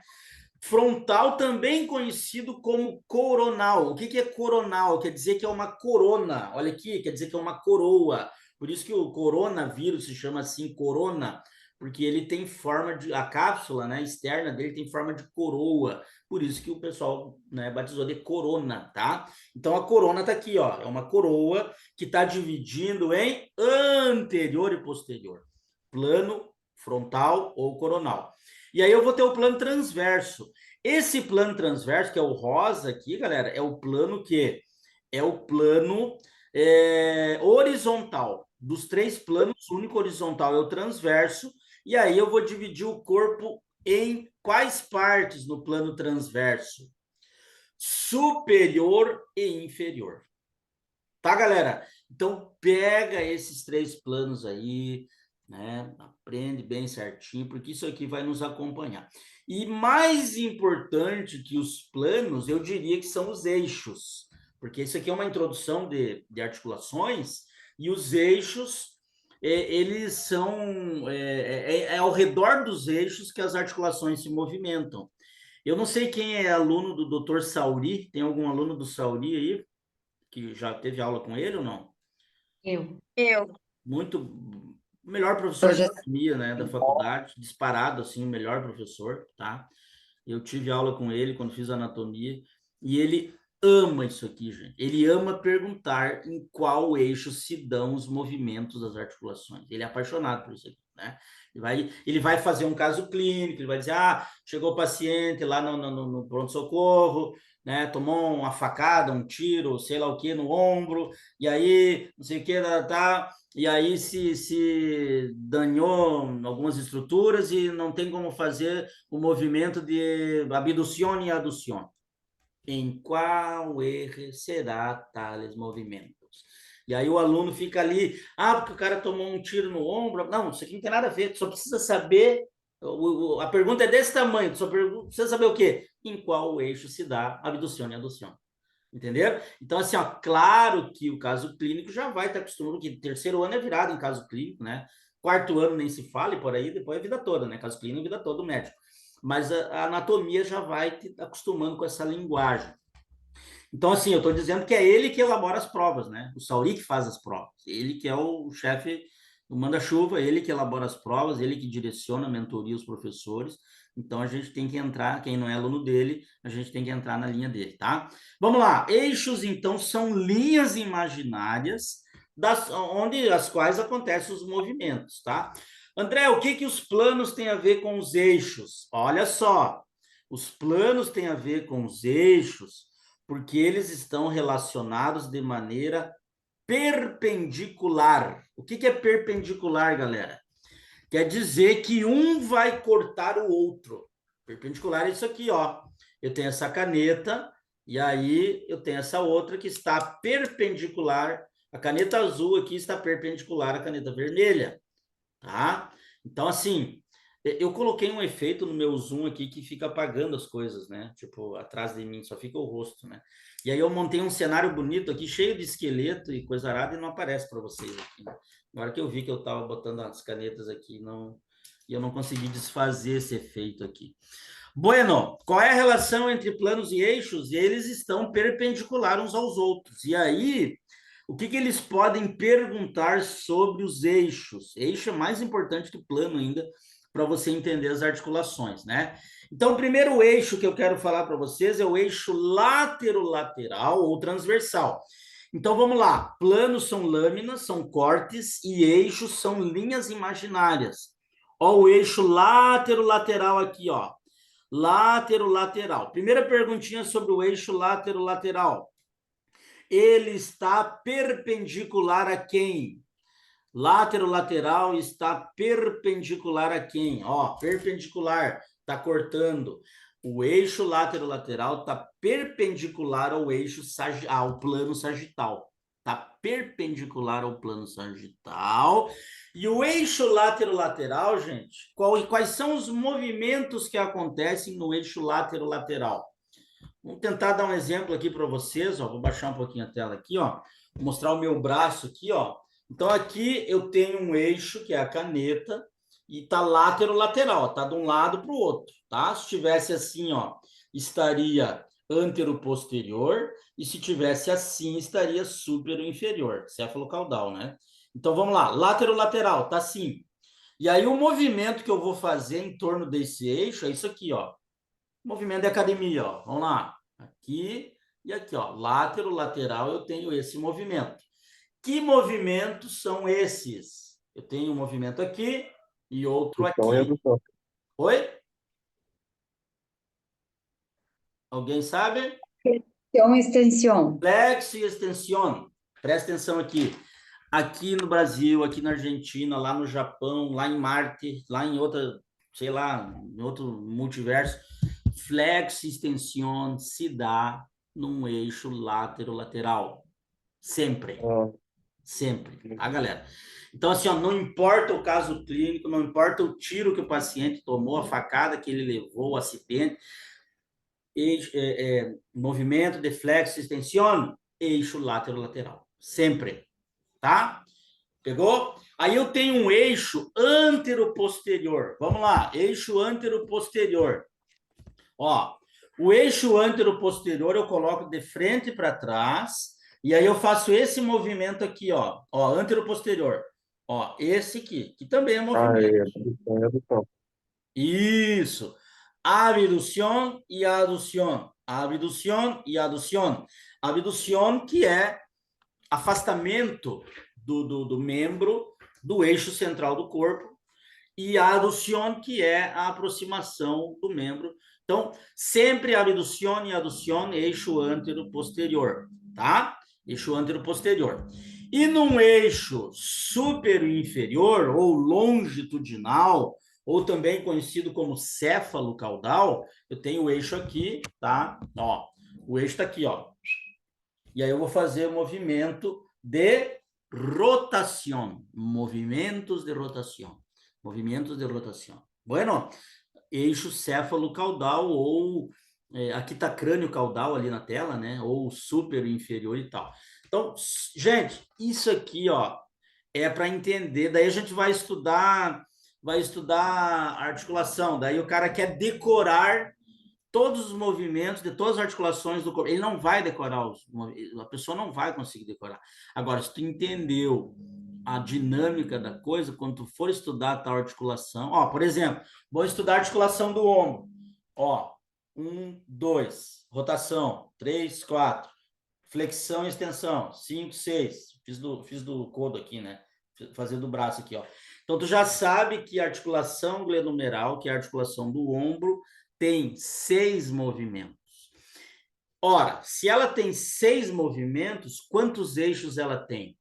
Frontal também conhecido como coronal. O que que é coronal? Quer dizer que é uma corona. Olha aqui, quer dizer que é uma coroa. Por isso que o coronavírus se chama assim, corona, porque ele tem forma de... A cápsula, né, externa dele tem forma de coroa. Por isso que o pessoal, né, batizou de corona, tá? Então a corona tá aqui, ó. É uma coroa que está dividindo em anterior e posterior. Plano frontal ou coronal. E aí eu vou ter o plano transverso. Esse plano transverso, que é o rosa aqui, galera, é o plano que é o plano horizontal. Dos três planos, o único horizontal é o transverso. E aí eu vou dividir o corpo em quais partes no plano transverso? Superior e inferior. Tá, galera? Então pega esses três planos aí, né? Aprende bem certinho, porque isso aqui vai nos acompanhar. E mais importante que os planos, eu diria que são os eixos, porque isso aqui é uma introdução de articulações, e os eixos, eles são... É ao redor dos eixos que as articulações se movimentam. Eu não sei quem é aluno do Dr. Sauri, tem algum aluno do Sauri aí, que já teve aula com ele ou não? Eu. Muito melhor professor de Hoje anatomia, né, da faculdade, disparado assim, o melhor professor, tá? Eu tive aula com ele quando fiz anatomia e ele ama isso aqui, gente. Ele ama perguntar em qual eixo se dão os movimentos das articulações. Ele é apaixonado por isso aqui, né? Ele vai fazer um caso clínico, ele vai dizer, chegou o paciente lá no pronto-socorro, né, tomou uma facada, um tiro, sei lá o que, no ombro, e aí, não sei o que, e aí se danhou algumas estruturas e não tem como fazer o movimento de abdução e adução. Em qual eje será tales movimentos? E aí o aluno fica ali, porque o cara tomou um tiro no ombro. Não, isso aqui não tem nada a ver, tu só precisa saber, a pergunta é desse tamanho, tu só precisa saber o quê? Em qual eixo se dá abdução e adução. Entenderam? Então, assim, ó, claro que o caso clínico já vai estar acostumado, que terceiro ano é virado em caso clínico, né? Quarto ano nem se fala, e por aí depois é a vida toda, né? Caso clínico, a vida toda do médico. Mas a anatomia já vai te acostumando com essa linguagem. Então, assim, eu estou dizendo que é ele que elabora as provas, né? O Sauri que faz as provas. Ele que é o chefe do manda-chuva, ele que elabora as provas, ele que direciona, mentoria os professores. Então, a gente tem que entrar, quem não é aluno dele, a gente tem que entrar na linha dele, tá? Vamos lá. Eixos, então, são linhas imaginárias onde as quais acontecem os movimentos, tá? André, o que que os planos têm a ver com os eixos? Olha só, os planos têm a ver com os eixos porque eles estão relacionados de maneira perpendicular. O que que é perpendicular, galera? Quer dizer que um vai cortar o outro. Perpendicular é isso aqui, ó. Eu tenho essa caneta e aí eu tenho essa outra que está perpendicular. A caneta azul aqui está perpendicular à caneta vermelha, tá? Então, assim, eu coloquei um efeito no meu zoom aqui que fica apagando as coisas, né? Tipo, atrás de mim só fica o rosto, né? E aí eu montei um cenário bonito aqui, cheio de esqueleto e coisa arada, e não aparece para vocês aqui, né? Na hora que eu vi que eu estava botando as canetas aqui, não... e eu não consegui desfazer esse efeito aqui. Bueno, qual é a relação entre planos e eixos? Eles estão perpendiculares uns aos outros. E aí, o que que eles podem perguntar sobre os eixos? Eixo é mais importante que plano ainda, para você entender as articulações, né? Então, o primeiro eixo que eu quero falar para vocês é o eixo lateral ou transversal. Então, vamos lá. Planos são lâminas, são cortes, e eixos são linhas imaginárias. Ó, o eixo lateral aqui, ó. Lateral. Primeira perguntinha sobre o eixo lateral. Ele está perpendicular a quem? Lateral está perpendicular a quem? Ó, perpendicular, está cortando. O eixo lateral está perpendicular ao eixo ao plano sagital. Está perpendicular ao plano sagital. E o eixo lateral, gente, quais são os movimentos que acontecem no eixo lateral? Vamos tentar dar um exemplo aqui para vocês, ó. Vou baixar um pouquinho a tela aqui, ó. Vou mostrar o meu braço aqui, ó. Então, aqui eu tenho um eixo, que é a caneta, e tá lateral, ó, tá de um lado para o outro, tá? Se tivesse assim, ó, estaria antero-posterior, e se tivesse assim, estaria superior-inferior, céfalo-caudal, né? Então, vamos lá, lateral, tá assim. E aí, o movimento que eu vou fazer em torno desse eixo é isso aqui, ó. Movimento de academia, ó. Vamos lá. Aqui e aqui, ó. Lateral, eu tenho esse movimento. Que movimentos são esses? Eu tenho um movimento aqui e outro aqui. Oi? Alguém sabe? Flexião e extensão. Flexo e extensão. Presta atenção aqui. Aqui no Brasil, aqui na Argentina, lá no Japão, lá em Marte, lá em outra, sei lá, em outro multiverso, flexo e extensão se dá num eixo lateral. Sempre. Sempre, tá, galera? Então, assim, ó, não importa o caso clínico, não importa o tiro que o paciente tomou, a facada que ele levou, o acidente, movimento de flexo e extensão, eixo lateral. Sempre, tá? Pegou? Aí eu tenho um eixo antero-posterior. Vamos lá, eixo antero-posterior. Ó, o eixo antero-posterior eu coloco de frente para trás, e aí eu faço esse movimento aqui, ó. Ó, antero-posterior. Ó, esse aqui, que também é movimento. Isso. Abdução e adução. Abdução e adução. Abdução, que é afastamento do membro do eixo central do corpo, e a adução, que é a aproximação do membro. Então, sempre abdução e adução, eixo antero-posterior, tá? Eixo antero-posterior. E num eixo superior-inferior, ou longitudinal, ou também conhecido como céfalo-caudal, eu tenho o eixo aqui, tá? Ó, o eixo tá aqui, ó. E aí eu vou fazer o movimento de rotação. Movimentos de rotação. Bueno, eixo céfalo-caudal ou aqui está crânio-caudal ali na tela, né? Ou super inferior e tal. Então, gente, isso aqui, ó, é para entender. Daí a gente vai estudar articulação. Daí o cara quer decorar todos os movimentos de todas as articulações do corpo. Ele não vai decorar a pessoa não vai conseguir decorar. Agora, se tu entendeu a dinâmica da coisa quando tu for estudar tal articulação. Ó, por exemplo, vou estudar a articulação do ombro. Ó, 1, 2, rotação, 3, 4, flexão e extensão, 5, 6. Fiz do codo aqui, né? Fazer do braço aqui, ó. Então, tu já sabe que a articulação glenomeral, que é a articulação do ombro, tem 6 movimentos. Ora, se ela tem 6 movimentos, quantos eixos ela tem?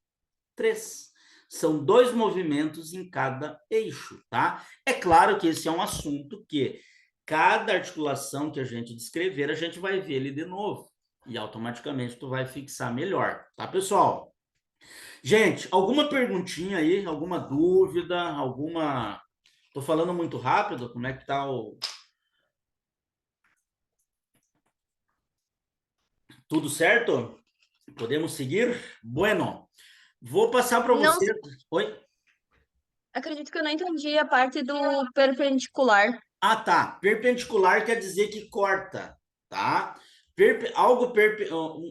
3. São 2 movimentos em cada eixo, tá? É claro que esse é um assunto que cada articulação que a gente descrever, a gente vai ver ele de novo. E automaticamente tu vai fixar melhor, tá, pessoal? Gente, alguma perguntinha aí? Alguma dúvida? Alguma... Tô falando muito rápido? Como é que tá o... Tudo certo? Podemos seguir? Bueno, vou passar para Não, você. Oi? acredito que eu não entendi a parte do perpendicular. Ah, tá. Perpendicular quer dizer que corta, tá?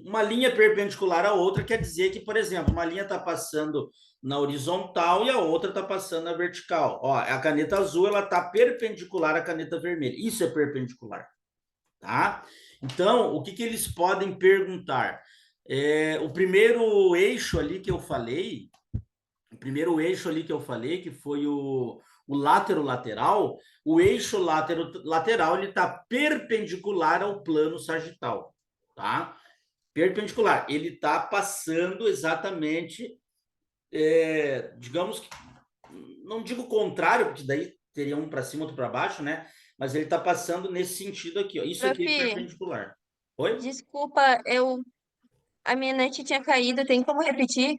Uma linha perpendicular à outra quer dizer que, por exemplo, uma linha está passando na horizontal e a outra está passando na vertical. Ó, a caneta azul ela está perpendicular à caneta vermelha. Isso é perpendicular, tá? Então, o que que eles podem perguntar? O primeiro eixo ali que eu falei, que foi o látero-lateral, o eixo látero-lateral ele está perpendicular ao plano sagital, tá? Perpendicular. Ele está passando exatamente, digamos que, não digo contrário, porque daí teria um para cima, outro para baixo, né? Mas ele está passando nesse sentido aqui, ó. Isso Prof, aqui é perpendicular. Oi? desculpa, a minha net tinha caído, tem como repetir?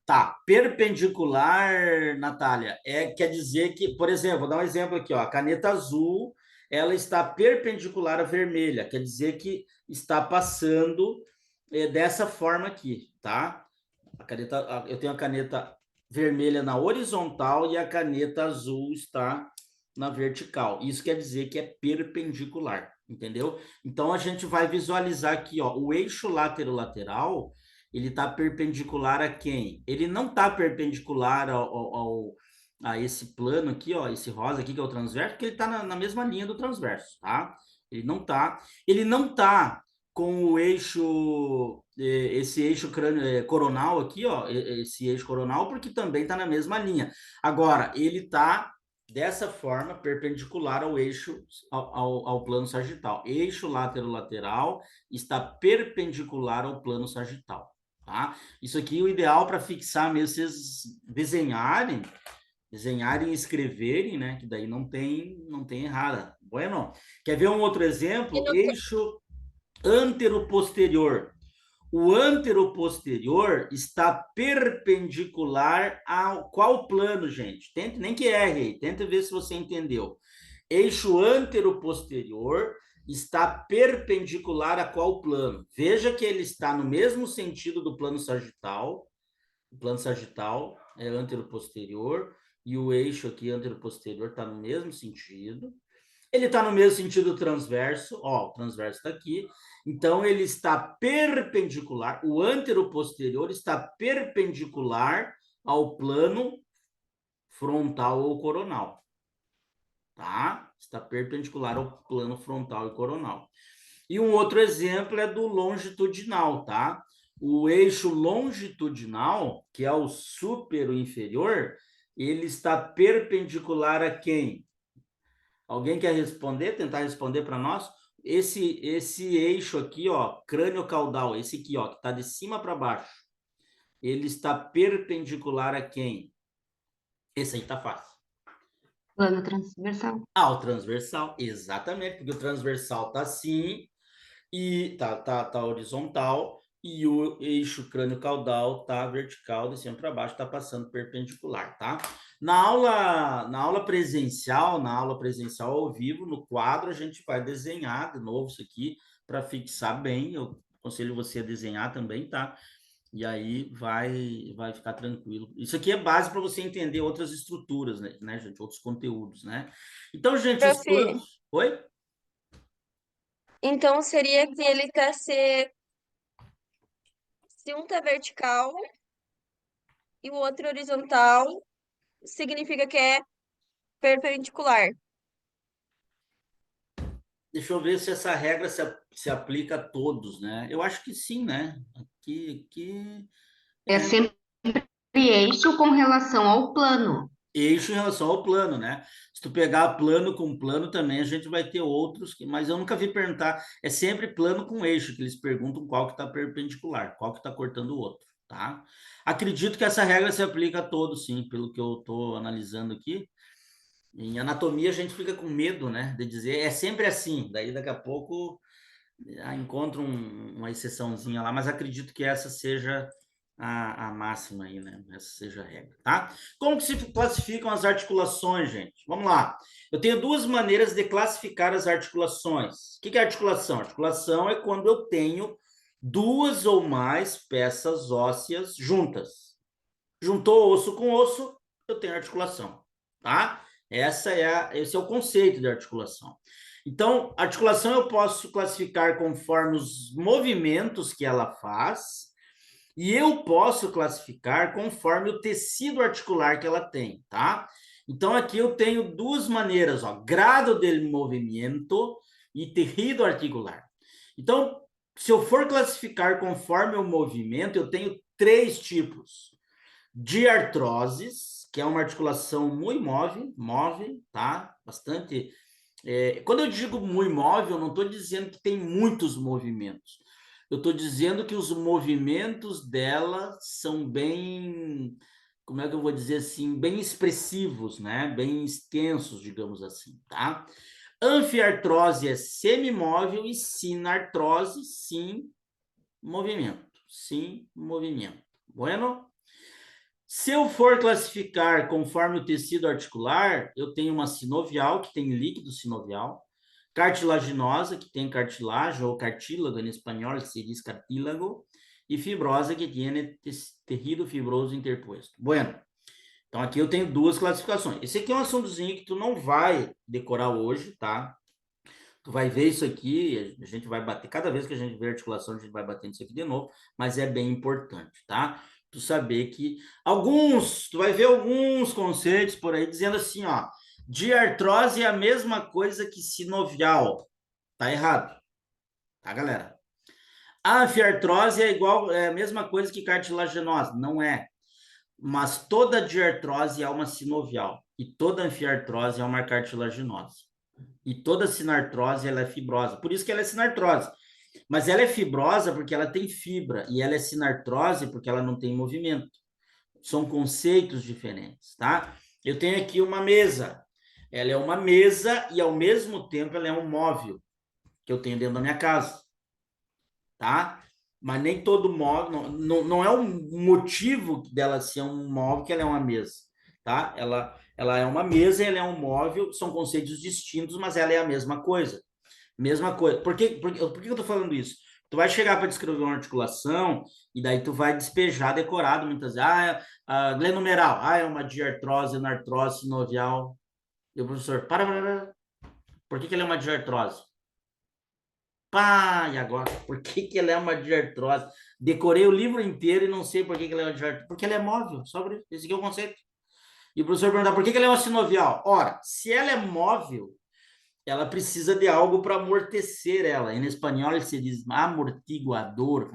Tá, perpendicular, Natália, quer dizer que, por exemplo, vou dar um exemplo aqui, ó, a caneta azul, ela está perpendicular à vermelha, quer dizer que está passando dessa forma aqui, tá? Eu tenho a caneta vermelha na horizontal e a caneta azul está na vertical. Isso quer dizer que é perpendicular, entendeu? Então a gente vai visualizar aqui, ó, o eixo látero-lateral ele está perpendicular a quem? Ele não está perpendicular a esse plano aqui, ó, esse rosa aqui que é o transverso, porque ele está na mesma linha do transverso, tá? Ele não tá com o eixo, esse eixo coronal aqui, ó, esse eixo coronal, porque também está na mesma linha. Agora, ele está dessa forma, perpendicular ao eixo, ao plano sagital. Eixo látero-lateral está perpendicular ao plano sagital. Tá? Isso aqui é o ideal para fixar mesmo, vocês desenharem e escreverem, né? Que daí não tem errada. Bueno, quer ver um outro E exemplo? no, Eixo antero-posterior. O antero-posterior está perpendicular ao qual plano, gente? Tente, nem que erre, tenta ver se você entendeu. Eixo antero-posterior está perpendicular a qual plano? Veja que ele está no mesmo sentido do plano sagital. O plano sagital é antero-posterior e o eixo aqui antero-posterior está no mesmo sentido. Ele está no mesmo sentido transverso, ó, o transverso está aqui. Então, ele está perpendicular, o antero-posterior está perpendicular ao plano frontal ou coronal, tá? Está perpendicular ao plano frontal e coronal. E um outro exemplo é do longitudinal, tá? O eixo longitudinal, que é o supero inferior, ele está perpendicular a quem? Alguém quer responder, tentar responder para nós? Esse eixo aqui, ó, crânio-caudal, esse aqui, ó, que está de cima para baixo, ele está perpendicular a quem? Esse aí tá fácil. Plano transversal. Ao transversal, exatamente, porque o transversal tá assim e tá horizontal e o eixo crânio-caudal tá vertical, de cima para baixo, tá passando perpendicular, tá? Na aula presencial ao vivo, no quadro, a gente vai desenhar de novo isso aqui para fixar bem. Eu aconselho você a desenhar também, tá? E aí vai ficar tranquilo. Isso aqui é base para você entender outras estruturas, né, gente? Outros conteúdos, né? Então, gente, os prof, planos. Oi? então seria que ele se um tá vertical e o outro horizontal significa que é perpendicular. Deixa eu ver se essa regra se aplica a todos, né? Eu acho que sim, né? Aqui É sempre eixo com relação ao plano. eixo em relação ao plano, né? Se tu pegar plano com plano também, a gente vai ter outros, mas eu nunca vi perguntar. É sempre plano com eixo, que eles perguntam qual que está perpendicular, qual que está cortando o outro, tá? Acredito que essa regra se aplica a todos, sim, pelo que eu estou analisando aqui. Em anatomia, a gente fica com medo, né, de dizer, é sempre assim, daí daqui a pouco encontro uma exceçãozinha lá, mas acredito que essa seja a máxima aí, né? Essa seja a regra, tá? Como que se classificam as articulações, gente? Vamos lá. Eu tenho duas maneiras de classificar as articulações. O que é articulação? Articulação é quando eu tenho duas ou mais peças ósseas juntas. Juntou osso com osso, eu tenho articulação, tá? Esse é o conceito de articulação. Então, articulação eu posso classificar conforme os movimentos que ela faz, e eu posso classificar conforme o tecido articular que ela tem, tá? Então, aqui eu tenho duas maneiras, ó, grado de movimento e tecido articular. Então, se eu for classificar conforme o movimento, eu tenho três tipos. Diartroses, que é uma articulação muito móvel, tá? Bastante. Quando eu digo muito móvel, eu não estou dizendo que tem muitos movimentos. Eu estou dizendo que os movimentos dela são bem, como é que eu vou dizer assim, bem expressivos, né? Bem extensos, digamos assim, tá? Anfiartrose é semimóvel e sinartrose, sim, movimento. Sim, movimento. Bueno? Se eu for classificar conforme o tecido articular, eu tenho uma sinovial, que tem líquido sinovial, cartilaginosa, que tem cartilagem, ou cartílago em espanhol, se diz cartílago, e fibrosa, que tem tecido fibroso interposto. Bueno, então aqui eu tenho duas classificações. Esse aqui é um assuntozinho que tu não vai decorar hoje, tá? Tu vai ver isso aqui, a gente vai bater, cada vez que a gente vê articulação, a gente vai batendo isso aqui de novo, mas é bem importante, tá? Tu saber que tu vai ver alguns conceitos por aí dizendo assim, ó, diartrose é a mesma coisa que sinovial. Tá errado, tá, galera? Anfiartrose é a mesma coisa que cartilaginose, não é. Mas toda diartrose é uma sinovial e toda anfiartrose é uma cartilaginose. E toda sinartrose ela é fibrosa. Por isso que ela é sinartrose. Mas ela é fibrosa porque ela tem fibra. E ela é sinartrose porque ela não tem movimento. São conceitos diferentes, tá? Eu tenho aqui uma mesa. Ela é uma mesa e, ao mesmo tempo, ela é um móvel que eu tenho dentro da minha casa. Tá? Mas nem todo móvel... Não é um motivo dela ser um móvel que ela é uma mesa. Tá? Ela é uma mesa, ela é um móvel, são conceitos distintos, mas ela é a mesma coisa. Mesma coisa. Por que eu estou falando isso? Tu vai chegar para descrever uma articulação e daí tu vai despejar decorado muitas vezes. Glenumeral. É uma diartrose, anartrose, sinovial. E o professor, para. Por que ela é uma diartrose? Pá, e agora? Por que ela é uma diartrose? Decorei o livro inteiro e não sei por que ela é uma diartrose. Porque ela é móvel. Sobre esse aqui é o conceito. E o professor perguntar por que ela é uma sinovial? Ora, se ela é móvel, ela precisa de algo para amortecer ela. Em espanhol se diz amortiguador,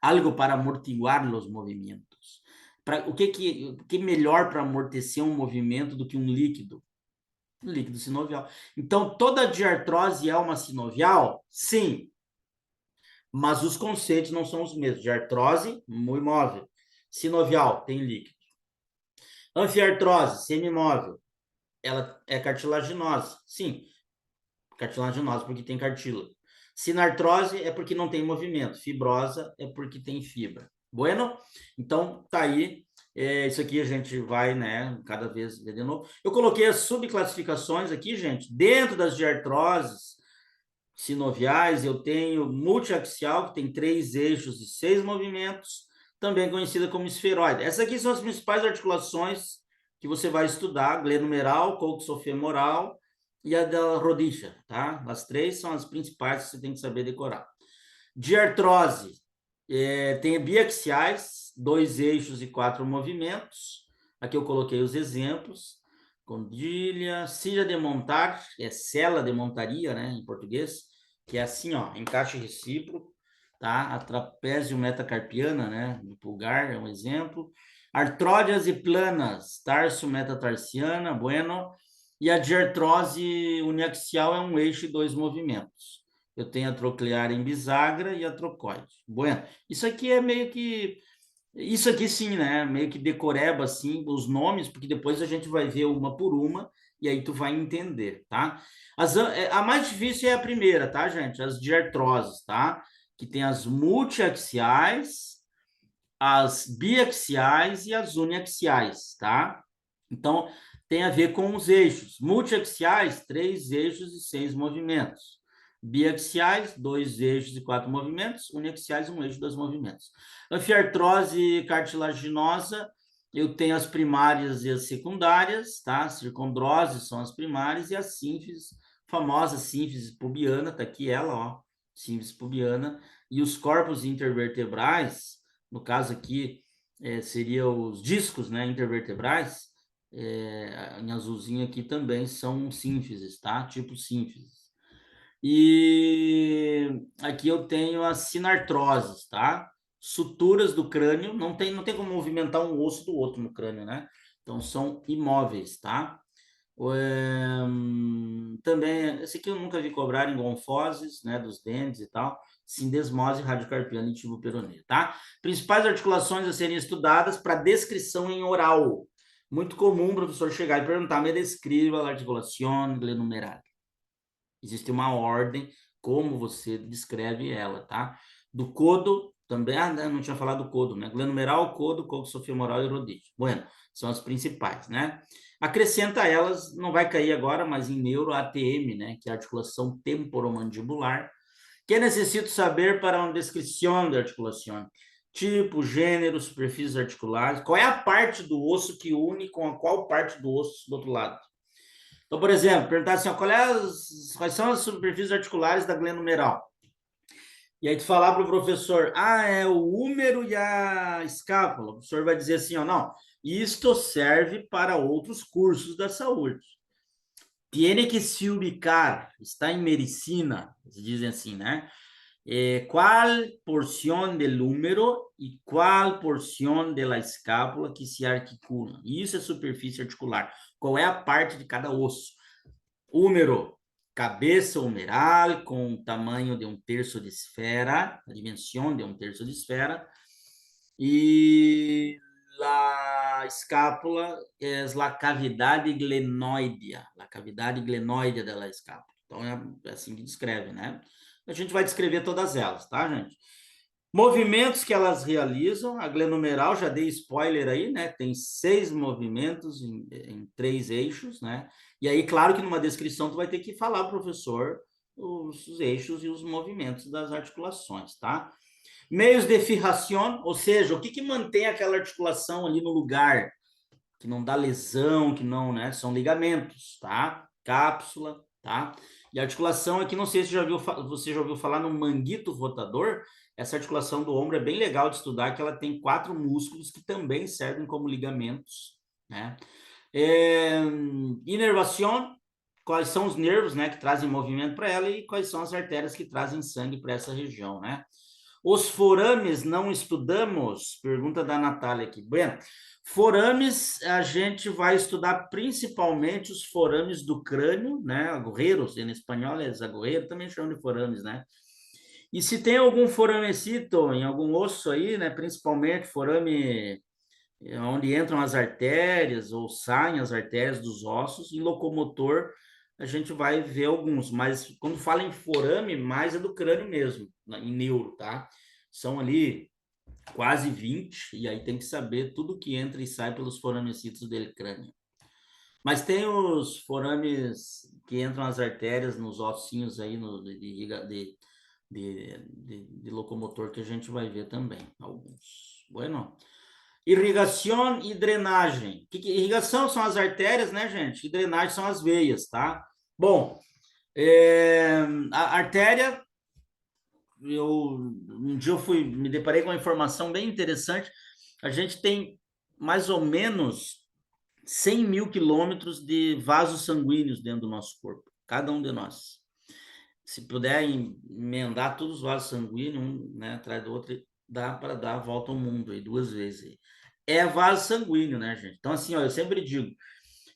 algo para amortiguar os movimentos. O que melhor para amortecer um movimento do que um líquido? Um líquido sinovial. Então, toda diartrose é uma sinovial? Sim. Mas os conceitos não são os mesmos. Diartrose, muito móvel. Sinovial, tem líquido. Anfiartrose, semimóvel. Ela é cartilaginosa. Sim, cartilaginosa porque tem cartílago. Sinartrose é porque não tem movimento. Fibrosa é porque tem fibra. Bueno? Então, tá aí. Isso aqui a gente vai, né, cada vez ver de novo. Eu coloquei as subclassificações aqui, gente. Dentro das diartroses sinoviais, eu tenho multiaxial, que tem 3 eixos e 6 movimentos, também conhecida como esferoide. Essas aqui são as principais articulações que você vai estudar: glenumeral, coxofemoral e a da rodízia, tá? As 3 são as principais que você tem que saber decorar. Diartrose, Tem biaxiais, 2 eixos e 4 movimentos. Aqui eu coloquei os exemplos. Condilha, cilha de montar, cela de montaria, né, em português, que é assim, ó, encaixe recíproco, tá? A trapézio metacarpiana, né, do pulgar é um exemplo. Artródias e planas, tarso metatarsiana, bueno. E a diartrose uniaxial é um eixo e 2 movimentos. Eu tenho a troclear em bisagra e a trocoide. Bueno, isso aqui é meio que... Isso aqui sim, né? Meio que decoreba, assim, os nomes, porque depois a gente vai ver uma por uma e aí tu vai entender, tá? A mais difícil é a primeira, tá, gente? As diartroses, tá? Que tem as multiaxiais, as biaxiais e as uniaxiais, tá? Então, tem a ver com os eixos. Multiaxiais, 3 eixos e 6 movimentos. Biaxiais, 2 eixos e 4 movimentos. Uniaxiais, 1 eixo e 2 movimentos. Anfiartrose cartilaginosa, eu tenho as primárias e as secundárias, tá? Circondrose são as primárias e a sínfise, famosa sínfise pubiana, tá aqui ela, ó, sínfise pubiana. E os corpos intervertebrais, no caso aqui, seria os discos, né, intervertebrais, em azulzinho aqui também são sínfises, tá? Tipo sínfises. E aqui eu tenho as sinartroses, tá? Suturas do crânio, não tem como movimentar um osso do outro no crânio, né? Então são imóveis, tá? Também, esse aqui eu nunca vi cobrar em gonfoses, né, dos dentes e tal, sindesmose radiocarpiana e tibuperoneia, tá? Principais articulações a serem estudadas para descrição em oral. Muito comum o professor chegar e perguntar, me descreva a articulação glenumeral. Existe uma ordem como você descreve ela, tá? Do codo também, não tinha falado do codo, né? Glenumeral, codo, coxofemoral e rodízio. Bueno, são as principais, né? Acrescenta elas, não vai cair agora, mas em neuro ATM, né? Que é a articulação temporomandibular. Que necessito saber para uma descrição da articulação? Tipo, gênero, superfícies articulares. Qual é a parte do osso que une com a qual parte do osso do outro lado? Então, por exemplo, perguntar assim, ó, quais são as superfícies articulares da glenumeral? E aí tu falar para o professor, é o húmero e a escápula. O professor vai dizer assim, ó, não, isto serve para outros cursos da saúde. Tiene que se ubicar, está em medicina, eles dizem assim, né? Qual porção del húmero e qual porção de la escápula que se articulam. Isso é superfície articular. Qual é a parte de cada osso? Húmero, cabeça humeral com o tamanho de 1/3 de esfera, a dimensão de 1/3 de esfera, e a escápula é a cavidade glenoidea, a cavidade glenoidea da escápula. Então, é assim que descreve, né? A gente vai descrever todas elas, tá, gente? Movimentos que elas realizam, a glenumeral, já dei spoiler aí, né? Tem 6 movimentos em 3 eixos, né? E aí, claro que numa descrição tu vai ter que falar, professor, os eixos e os movimentos das articulações, tá? Meios de firração, ou seja, o que mantém aquela articulação ali no lugar, que não dá lesão, que não, né? São ligamentos, tá? Cápsula, tá? E a articulação aqui, não sei se você já ouviu falar no manguito rotador. Essa articulação do ombro é bem legal de estudar, que ela tem 4 músculos que também servem como ligamentos, né? Inervação, quais são os nervos, né, que trazem movimento para ela e quais são as artérias que trazem sangue para essa região, né? Os forames não estudamos? Pergunta da Natália aqui. Bem, forames, a gente vai estudar principalmente os forames do crânio, né? Agorreiros, em espanhol é agorreiro, também chamam de forames, né? E se tem algum foramecito em algum osso aí, né? Principalmente forame onde entram as artérias ou saem as artérias dos ossos, em locomotor a gente vai ver alguns, mas quando fala em forame, mais é do crânio mesmo, em neuro, tá? São ali quase 20, e aí tem que saber tudo que entra e sai pelos foramecitos do crânio. Mas tem os forames que entram as artérias nos ossinhos aí de locomotor que a gente vai ver também, alguns. Bueno. Irrigação e drenagem. Irrigação são as artérias, né, gente? E drenagem são as veias, tá? Bom, a artéria um dia me deparei com uma informação bem interessante. A gente tem mais ou menos 100 mil quilômetros de vasos sanguíneos dentro do nosso corpo, cada um de nós. Se puder emendar todos os vasos sanguíneos, um, né, atrás do outro, dá para dar a volta ao mundo aí 2 vezes. Aí. É vaso sanguíneo, né, gente? Então, assim, ó, eu sempre digo,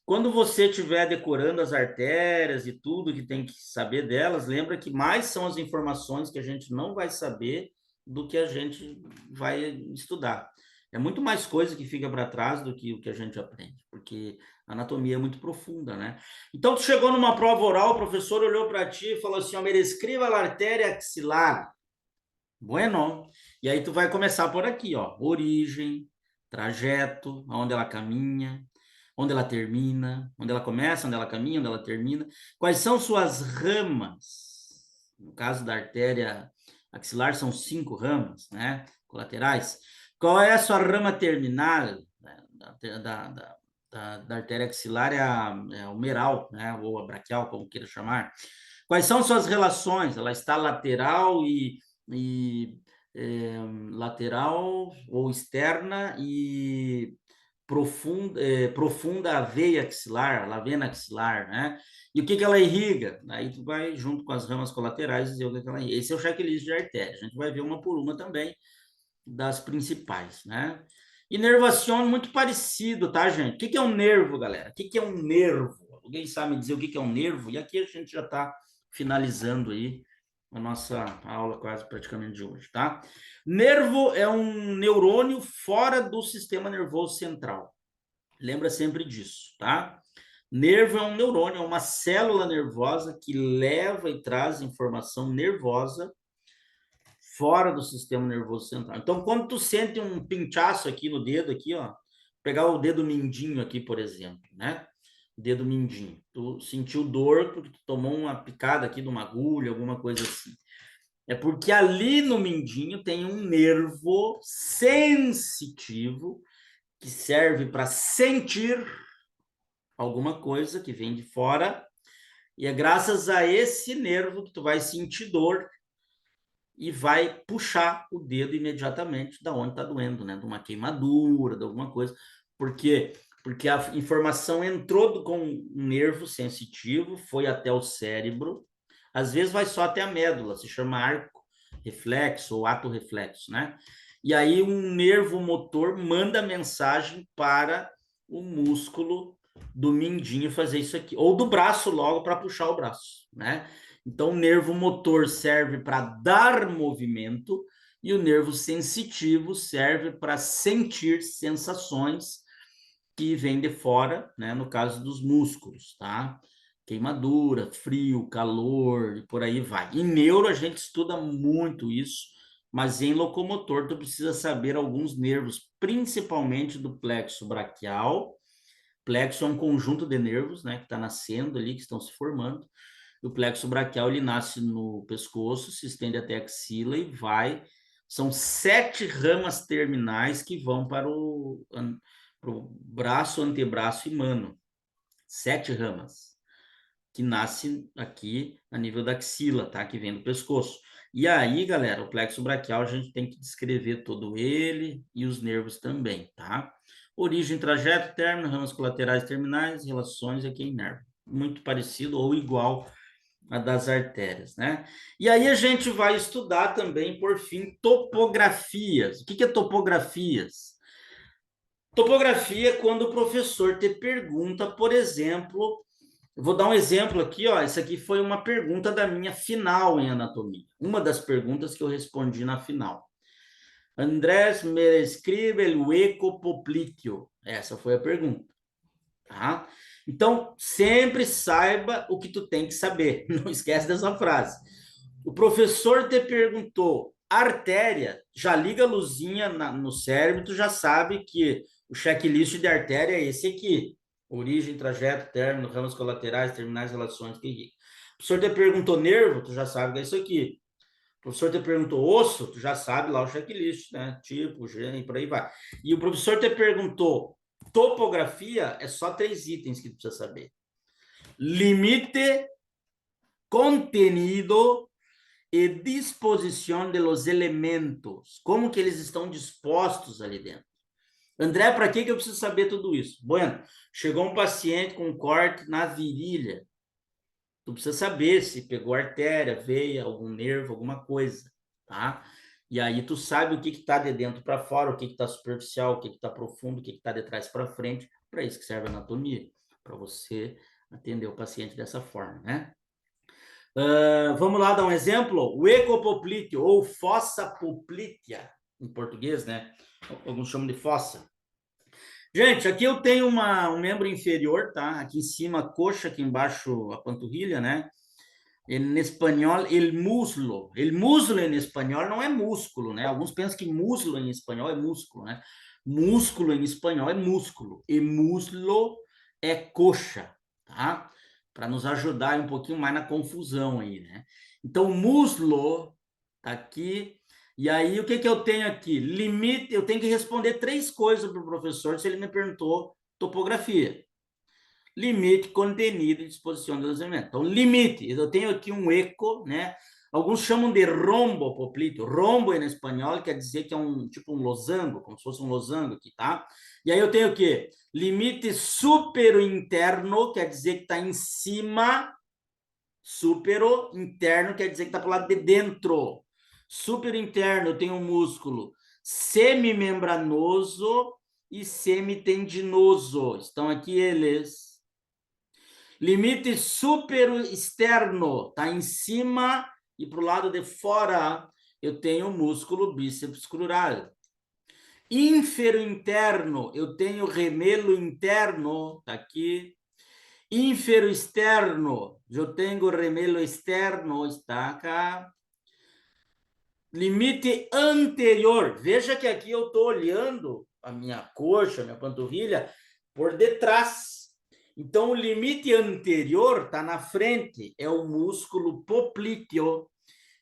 quando você estiver decorando as artérias e tudo que tem que saber delas, lembra que mais são as informações que a gente não vai saber do que a gente vai estudar. É muito mais coisa que fica para trás do que o que a gente aprende, porque a anatomia é muito profunda, né? Então, tu chegou numa prova oral, o professor olhou para ti e falou assim, ó, me descreva a artéria axilar. Bueno. E aí tu vai começar por aqui, ó, origem, trajeto, aonde ela caminha, onde ela termina, onde ela começa, onde ela caminha, onde ela termina. Quais são suas ramas? No caso da artéria axilar, são 5 ramas, né? Colaterais. Qual é a sua rama terminal, né? Da artéria axilar? É a humeral, né? Ou a braquial, como queira chamar. Quais são suas relações? Ela está lateral e lateral ou externa e profunda a veia axilar, a vena axilar, né? E o que ela irriga? Aí tu vai junto com as ramas colaterais dizer o que ela irriga. Esse é o checklist de artéria. A gente vai ver uma por uma também das principais, né? Inervação muito parecido, tá, gente? O que é um nervo, galera? O que é um nervo? Alguém sabe me dizer o que é um nervo? E aqui a gente já está finalizando aí a nossa aula quase praticamente de hoje, tá? Nervo é um neurônio fora do sistema nervoso central. Lembra sempre disso, tá? Nervo é um neurônio, é uma célula nervosa que leva e traz informação nervosa fora do sistema nervoso central. Então, quando tu sente um pinchaço aqui no dedo, aqui, ó, pegar o dedo mindinho aqui, por exemplo, né? Dedo mindinho. Tu sentiu dor porque tu tomou uma picada aqui de uma agulha, alguma coisa assim. É porque ali no mindinho tem um nervo sensitivo que serve para sentir alguma coisa que vem de fora, e é graças a esse nervo que tu vai sentir dor e vai puxar o dedo imediatamente da onde está doendo, né? De uma queimadura, de alguma coisa. Por quê? Porque a informação entrou com um nervo sensitivo, foi até o cérebro, às vezes vai só até a médula, se chama arco reflexo ou ato reflexo, né? E aí um nervo motor manda mensagem para o músculo do mindinho fazer isso aqui, ou do braço logo para puxar o braço, né? Então, o nervo motor serve para dar movimento e o nervo sensitivo serve para sentir sensações que vêm de fora, né? No caso dos músculos, tá? Queimadura, frio, calor e por aí vai. Em neuro, a gente estuda muito isso, mas em locomotor, tu precisa saber alguns nervos, principalmente do plexo braquial. Plexo é um conjunto de nervos, né? Que está nascendo ali, que estão se formando. O plexo braquial ele nasce no pescoço, se estende até a axila e vai. São 7 ramas terminais que vão para o braço, antebraço e mano. 7 ramas que nascem aqui a nível da axila, tá? Que vem do pescoço. E aí, galera, o plexo braquial a gente tem que descrever todo ele e os nervos também, tá? Origem, trajeto, término, ramas colaterais terminais, relações aqui em nervo. Muito parecido ou igual a das artérias, né? E aí a gente vai estudar também, por fim, topografias. O que é topografias? Topografia é quando o professor te pergunta, por exemplo, eu vou dar um exemplo aqui, ó. Isso aqui foi uma pergunta da minha final em anatomia. Uma das perguntas que eu respondi na final. Andrés, me describe el hueco popliteo. Essa foi a pergunta. Tá? Então, sempre saiba o que tu tem que saber. Não esquece dessa frase. O professor te perguntou artéria, já liga a luzinha no cérebro, tu já sabe que o checklist de artéria é esse aqui. Origem, trajeto, término, ramas colaterais, terminais, relações, que irriga. O professor te perguntou nervo, tu já sabe que é isso aqui. O professor te perguntou osso, tu já sabe lá o checklist, né? Tipo, gênero, e por aí vai. E o professor te perguntou topografia, é só 3 itens que tu precisa saber. Limite, contenido e disposição de los elementos. Como que eles estão dispostos ali dentro. André, para que eu preciso saber tudo isso? Bueno, chegou um paciente com um corte na virilha. Tu precisa saber se pegou artéria, veia, algum nervo, alguma coisa, tá? E aí tu sabe o que está de dentro para fora, o que está superficial, o que está profundo, o que está de trás para frente. Para isso que serve a anatomia, para você atender o paciente dessa forma, né? Vamos lá dar um exemplo? O ecopoplíteo, ou fossa poplítea, em português, né? Alguns chamam de fossa. Gente, aqui eu tenho um membro inferior, tá? Aqui em cima a coxa, aqui embaixo a panturrilha, né? Em espanhol, el muslo. El muslo em espanhol não é músculo, né? Alguns pensam que muslo em espanhol é músculo, né? Músculo em espanhol é músculo. E muslo é coxa, tá? Para nos ajudar um pouquinho mais na confusão aí, né? Então, muslo tá aqui. E aí, o que que eu tenho aqui? Limite, eu tenho que responder 3 coisas para o professor se ele me perguntou topografia. Limite, contenido e disposição dos elementos. Então, limite, eu tenho aqui um eco, né? Alguns chamam de rombo poplíteo. Rombo em espanhol quer dizer que é tipo um losango, como se fosse um losango aqui, tá? E aí eu tenho o quê? Limite supero interno, quer dizer que está em cima. Supero interno quer dizer que está para o lado de dentro. Supero interno eu tenho um músculo semimembranoso e semitendinoso. Estão aqui eles. Limite supero externo, está em cima e para o lado de fora eu tenho o músculo bíceps crural. Infero interno, eu tenho remelo interno, está aqui. Infero externo, eu tenho remelo externo, está cá. Limite anterior, veja que aqui eu estou olhando a minha coxa, minha panturrilha, por detrás. Então, o limite anterior está na frente, é o músculo poplíteo,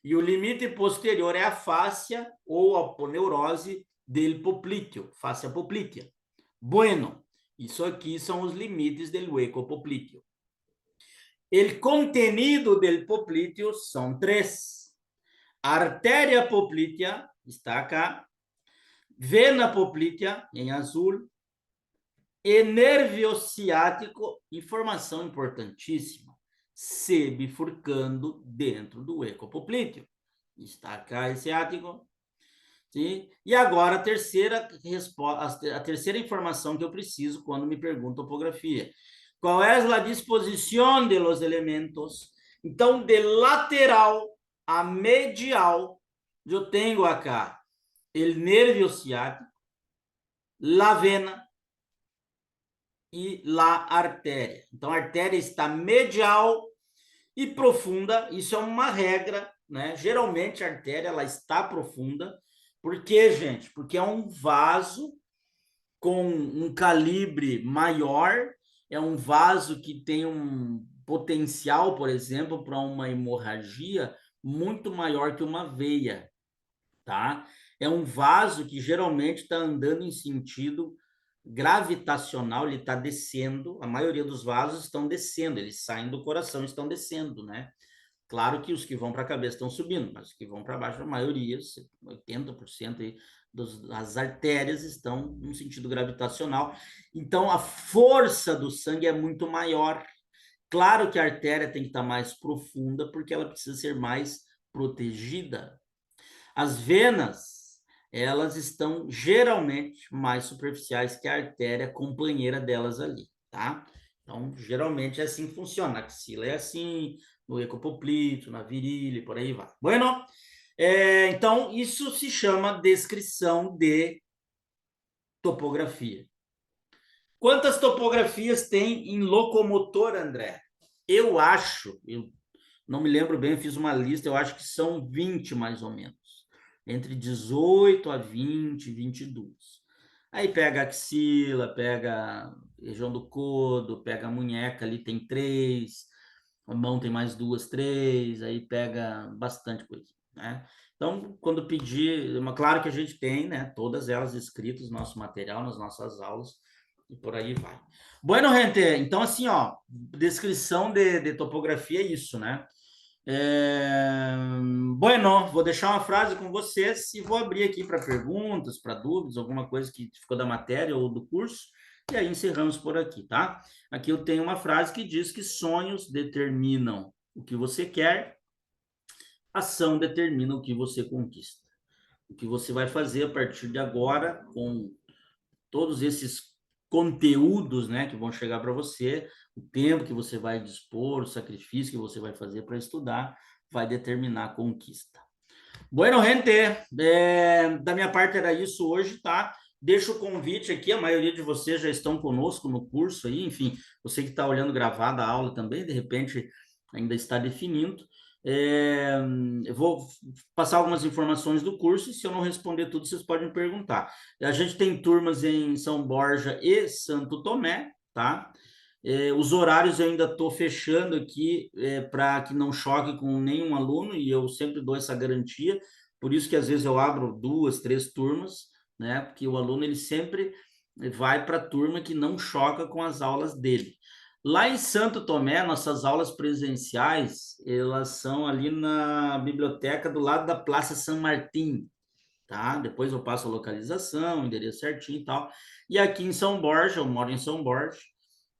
e o limite posterior é a fáscia ou a aponeurose del poplíteo, fáscia poplítea. Bueno, isso aqui são os limites do hueco poplíteo. O contenido del poplíteo são 3. Artéria poplítea está acá, vena poplítea em azul, e nervio ciático, informação importantíssima, se bifurcando dentro do ecopoplíteo. Está cá esse ciático. Sim? E agora a terceira informação que eu preciso quando me perguntam topografia. Qual é a disposição de los elementos? Então, de lateral a medial, eu tenho acá o nervio ciático, la vena e la artéria. Então, a artéria está medial e profunda. Isso é uma regra, né? Geralmente, a artéria ela está profunda. Por quê, gente? Porque é um vaso com um calibre maior, é um vaso que tem um potencial, por exemplo, para uma hemorragia muito maior que uma veia, tá? É um vaso que geralmente está andando em sentido gravitacional, ele está descendo, a maioria dos vasos estão descendo, eles saem do coração, estão descendo, né? Claro que os que vão para a cabeça estão subindo, mas os que vão para baixo, a maioria, 80% das artérias estão no sentido gravitacional. Então, a força do sangue é muito maior. Claro que a artéria tem que estar mais profunda, porque ela precisa ser mais protegida. As venas, elas estão geralmente mais superficiais que a artéria companheira delas ali, tá? Então, geralmente é assim que funciona. Na axila é assim, no ecopoplíteo, na virilha, por aí vai. Bueno, então, isso se chama descrição de topografia. Quantas topografias tem em locomotor, André? Eu não me lembro bem, eu fiz uma lista, eu acho que são 20 mais ou menos. Entre 18 a 20, 22. Aí pega a axila, pega a região do codo, pega a munheca, ali tem 3, a mão tem mais 2, 3, aí pega bastante coisa, né? Então, quando pedir, claro que a gente tem, né, todas elas escritas no nosso material, nas nossas aulas, e por aí vai. Bueno, gente, então assim, ó, descrição de topografia é isso, né? Bueno, vou deixar uma frase com vocês e vou abrir aqui para perguntas, para dúvidas, alguma coisa que ficou da matéria ou do curso, e aí encerramos por aqui, tá? Aqui eu tenho uma frase que diz que sonhos determinam o que você quer, ação determina o que você conquista. O que você vai fazer a partir de agora com todos esses conteúdos, né, que vão chegar para você, o tempo que você vai dispor, o sacrifício que você vai fazer para estudar, vai determinar a conquista. Bueno, gente, da minha parte era isso hoje, tá? Deixo o convite aqui, a maioria de vocês já estão conosco no curso aí, enfim, você que está olhando gravada a aula também, de repente ainda está definindo. Eu vou passar algumas informações do curso e se eu não responder tudo, vocês podem me perguntar. A gente tem turmas em São Borja e Santo Tomé, tá? Os horários eu ainda estou fechando aqui para que não choque com nenhum aluno e eu sempre dou essa garantia, por isso que às vezes eu abro 2, 3 turmas, né? Porque o aluno ele sempre vai para a turma que não choca com as aulas dele. Lá em Santo Tomé, nossas aulas presenciais, elas são ali na biblioteca do lado da Praça São Martim, tá? Depois eu passo a localização, o endereço certinho e tal. E aqui em São Borja, eu moro em São Borja,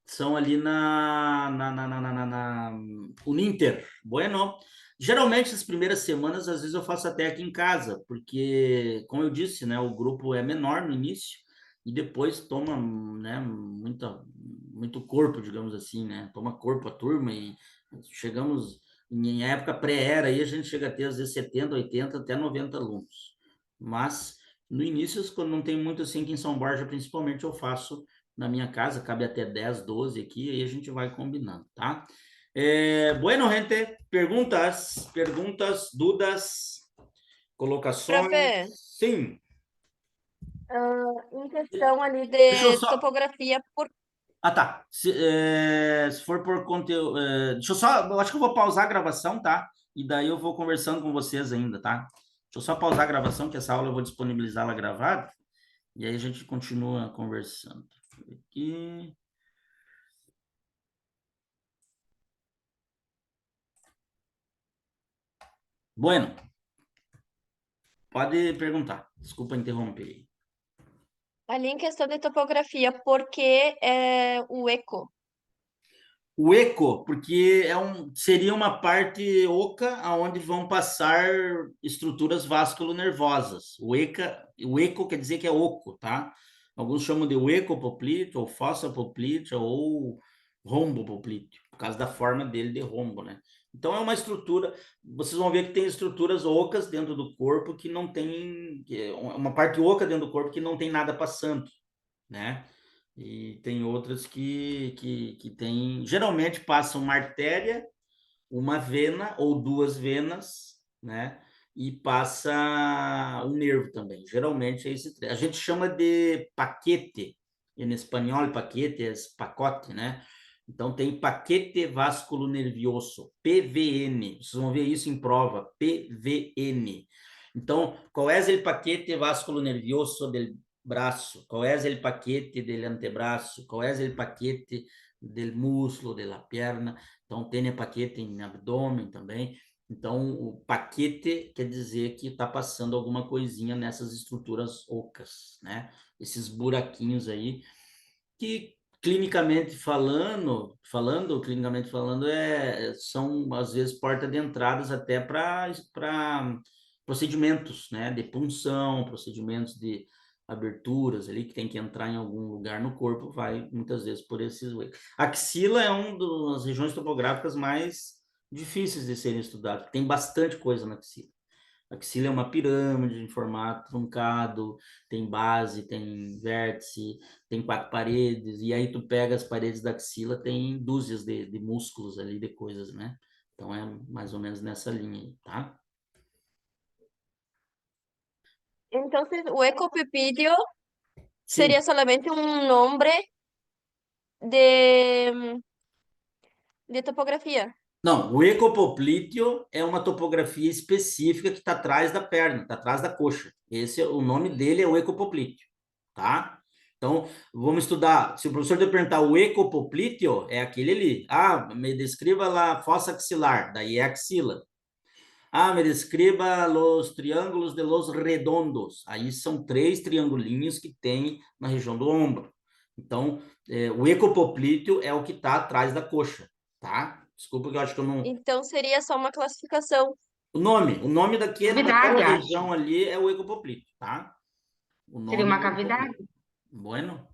são ali na Uninter. Bueno, geralmente as primeiras semanas, às vezes eu faço até aqui em casa, porque, como eu disse, né, o grupo é menor no início e depois toma, né, muito corpo, digamos assim, né? Toma corpo a turma e chegamos em época pré-era aí a gente chega a ter às vezes 70, 80, até 90 alunos. Mas no início, quando não tem muito assim aqui em São Borja, principalmente eu faço na minha casa, cabe até 10, 12 aqui, aí a gente vai combinando, tá? Bueno, gente, perguntas, dúvidas, colocações? Profe, Sim. em questão ali Deixa eu de só... topografia, Ah, tá. Se for por conteúdo... deixa eu só... Eu acho que eu vou pausar a gravação, tá? E daí eu vou conversando com vocês ainda, tá? Deixa eu só pausar a gravação, que essa aula eu vou disponibilizá-la gravada. E aí a gente continua conversando. Aqui... Bueno, pode perguntar. Desculpa interromper. ali em questão de topografia, por que o eco? O eco, porque seria uma parte oca aonde vão passar estruturas vasculonervosas. O eco quer dizer que é oco, tá? Alguns chamam de ecopoplíteo, ou fossa poplítea, ou rombopoplíteo, por causa da forma dele de rombo, né? Então é uma estrutura, vocês vão ver que tem estruturas ocas dentro do corpo que não tem, uma parte oca dentro do corpo que não tem nada passando, né? E tem outras que tem, geralmente passam uma artéria, uma vena ou duas venas, né? E passa um nervo também. Geralmente é esse. A gente chama de paquete, em espanhol, paquete é pacote, né? Então tem paquete vasculo nervioso, PVN. Vocês vão ver isso em prova, PVN. Então, qual é o paquete vasculo nervioso del braço? Qual é o paquete del antebraço? Qual é o paquete del músculo, de la pierna? Então, tem paquete em abdômen também. Então, o paquete quer dizer que está passando alguma coisinha nessas estruturas ocas, né? Esses buraquinhos aí, que clinicamente falando, são às vezes porta de entradas até para procedimentos, né? De punção, procedimentos de aberturas ali que tem que entrar em algum lugar no corpo, vai muitas vezes por esses huecos. A axila é uma das regiões topográficas mais difíceis de serem estudadas, tem bastante coisa na axila. A axila é uma pirâmide em formato truncado, tem base, tem vértice, tem 4 paredes, e aí tu pega as paredes da axila, tem dúzias de músculos ali, de coisas, né? Então é mais ou menos nessa linha aí, tá? Entonces, o ecopipídeo Sim. sería solamente un nombre de topografía. Não, o ecopoplíteo é uma topografia específica que está atrás da perna, está atrás da coxa. O nome dele é o ecopoplíteo, tá? Então, vamos estudar. Se o professor te perguntar o ecopoplíteo, é aquele ali. Ah, me descreva a fossa axilar, daí é axila. Ah, me descreva os triângulos de los redondos. Aí são 3 triangulinhos que tem na região do ombro. Então, o ecopoplíteo é o que está atrás da coxa, tá? Desculpa que eu acho que eu não... Então seria só uma classificação. O nome daquela Cavidade, região acho. ali é o ecopoplíteo, tá? O Seria nome é uma o ecopoplíteo. cavidade? Bueno.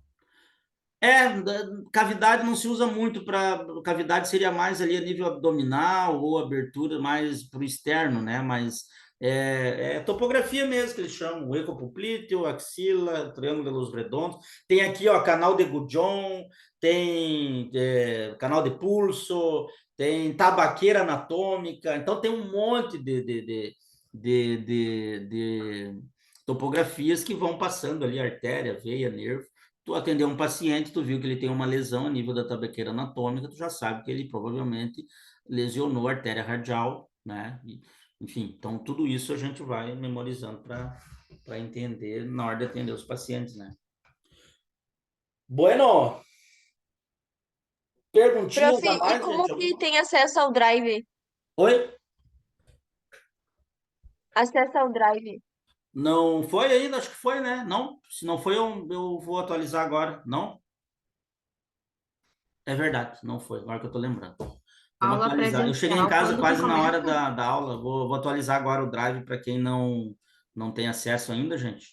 Cavidade não se usa muito para. Cavidade seria mais ali a nível abdominal ou abertura mais para o externo, né? Mas é topografia mesmo que eles chamam, o ecopoplíteo, axila, triângulo de los redondos. Tem aqui, ó, canal de Gudjon, tem canal de pulso, tem tabaqueira anatômica. Então tem um monte de topografias que vão passando ali, artéria, veia, nervo. Tu atendeu um paciente, tu viu que ele tem uma lesão a nível da tabequeira anatômica, tu já sabe que ele provavelmente lesionou a artéria radial, né? Enfim, então tudo isso a gente vai memorizando para entender na hora de atender os pacientes, né? Bueno, Prof, perguntinhas a e mais, como gente? que Alguma? tem acesso ao Drive? Oi? Acesso ao Drive. Não foi ainda? Acho que foi, né? Não? Se não foi, eu vou atualizar agora. Não? É verdade, não foi. Agora que eu tô lembrando. Vamos Aula atualizar. Eu cheguei em presencial, casa quando que quase na hora começa? da aula. Vou atualizar agora o Drive para quem não tem acesso ainda, gente.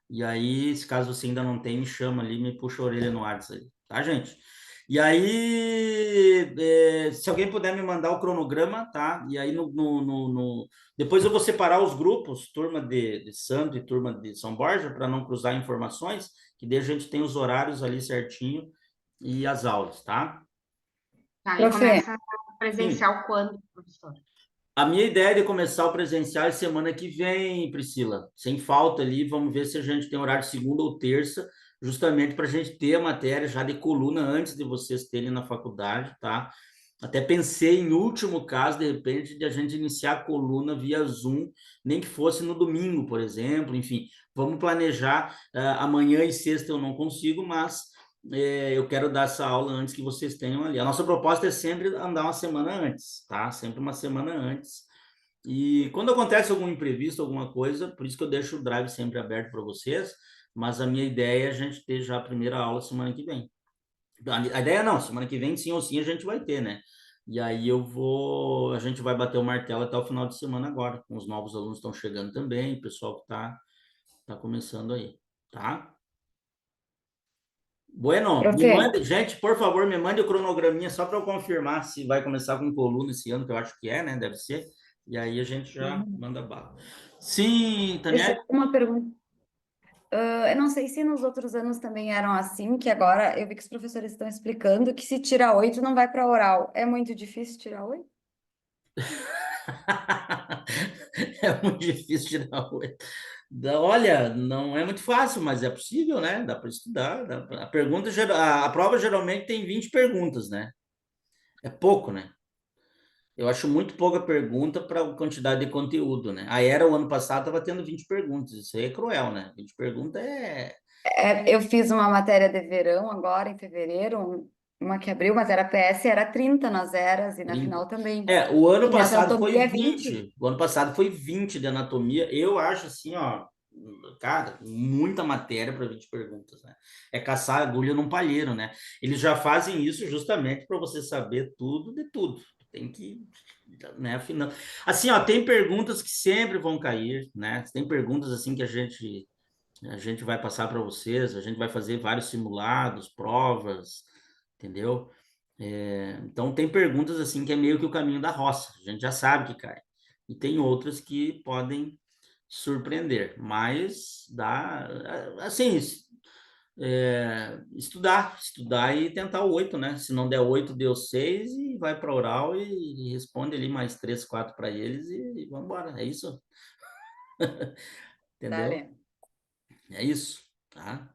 E aí, se caso você ainda não tem, me chama ali, me puxa a orelha no WhatsApp aí, tá, gente? E aí, se alguém puder me mandar o cronograma, tá? E aí, depois eu vou separar os grupos, turma de Santo e turma de São Borja, para não cruzar informações, que daí a gente tem os horários ali certinho e as aulas, tá? Tá, e Profe, começa Sim. presencial quando, professor? A minha ideia de começar o presencial é semana que vem, Priscila. Sem falta ali, vamos ver se a gente tem horário de segunda ou terça, justamente para a gente ter a matéria já de coluna antes de vocês terem na faculdade, tá? Até pensei em último caso, de repente, de a gente iniciar a coluna via Zoom, nem que fosse no domingo, por exemplo. Enfim, vamos planejar. Amanhã e sexta eu não consigo, mas eu quero dar essa aula antes que vocês tenham ali. A nossa proposta é sempre andar uma semana antes, tá? Sempre uma semana antes. E quando acontece algum imprevisto, alguma coisa, por isso que eu deixo o drive sempre aberto para vocês, mas a minha ideia é a gente ter já a primeira aula semana que vem. A ideia não, semana que vem sim ou sim a gente vai ter, né? E aí a gente vai bater o martelo até o final de semana agora, com os novos alunos que estão chegando também, o pessoal que tá começando aí, tá? Bueno, me profe, mande, gente, por favor, me mande o cronograminha só para eu confirmar se vai começar com coluna esse ano, que eu acho que é, né? Deve ser. E aí a gente já manda bala. Sim, deixa eu Taniel. uma pergunta. Eu não sei se nos outros anos também eram assim, que agora eu vi que os professores estão explicando que se tira 8 não vai para oral. É muito difícil tirar 8? É muito difícil tirar oito. Olha, não é muito fácil, mas é possível, né? Dá para estudar. A prova geralmente tem 20 perguntas, né? É pouco, né? Eu acho muito pouca pergunta para a quantidade de conteúdo, né? A Era, o ano passado, estava tendo 20 perguntas. Isso aí é cruel, né? 20 perguntas é Eu fiz uma matéria de verão agora, em fevereiro, uma que abriu, mas era PS, era 30 nas eras e na 30. final também. O ano E nessa passado foi anatomia é 20. 20. O ano passado foi 20 de anatomia. Eu acho assim, ó, cara, muita matéria para 20 perguntas, né? É caçar agulha num palheiro, né? Eles já fazem isso justamente para você saber tudo de tudo. Tem que, né, afinal. Assim, ó, tem perguntas que sempre vão cair, né? Tem perguntas assim que a gente vai passar para vocês, a gente vai fazer vários simulados, provas, entendeu? Então tem perguntas assim que é meio que o caminho da roça, a gente já sabe que cai. E tem outras que podem surpreender, mas dá, assim, estudar e tentar o 8, né? Se não der 8, deu 6 e vai para oral e responde ali mais 3, 4 para eles e vamos embora. É isso, entendeu? Dale. É isso, tá?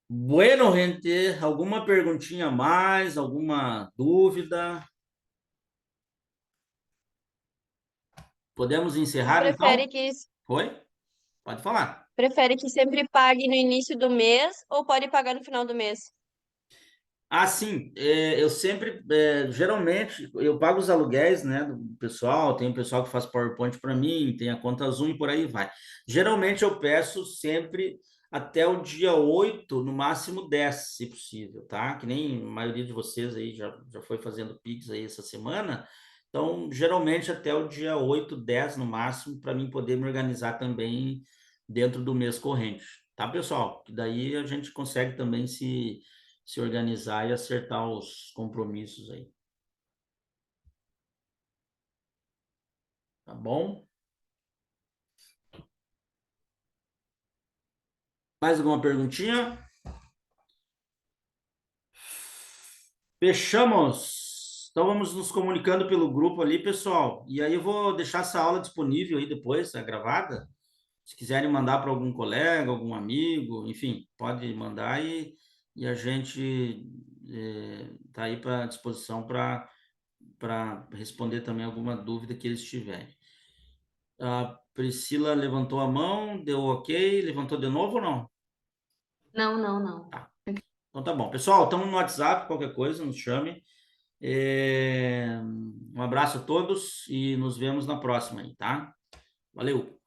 Bueno, gente, alguma perguntinha a mais, alguma dúvida? Podemos Tu encerrar prefere então? que Foi? Pode falar. Prefere que sempre pague no início do mês ou pode pagar no final do mês? Ah, sim, eu sempre, geralmente, eu pago os aluguéis, né, do pessoal, tem o pessoal que faz PowerPoint para mim, tem a conta Zoom e por aí vai. Geralmente eu peço sempre até o dia 8, no máximo 10, se possível, tá? Que nem a maioria de vocês aí já foi fazendo Pix aí essa semana, então, geralmente até o dia 8, 10 no máximo, para mim poder me organizar também dentro do mês corrente, tá, pessoal? Que daí a gente consegue também se organizar e acertar os compromissos aí. Tá bom? Mais alguma perguntinha? Fechamos. Então vamos nos comunicando pelo grupo ali, pessoal. E aí eu vou deixar essa aula disponível aí depois, a gravada. Se quiserem mandar para algum colega, algum amigo, enfim, pode mandar e a gente tá aí para disposição para responder também alguma dúvida que eles tiverem. A Priscila levantou a mão, deu ok, levantou de novo ou não? Não, não, não. Tá. Então tá bom. Pessoal, estamos no WhatsApp, qualquer coisa, nos chame. Um abraço a todos e nos vemos na próxima aí, tá? Valeu!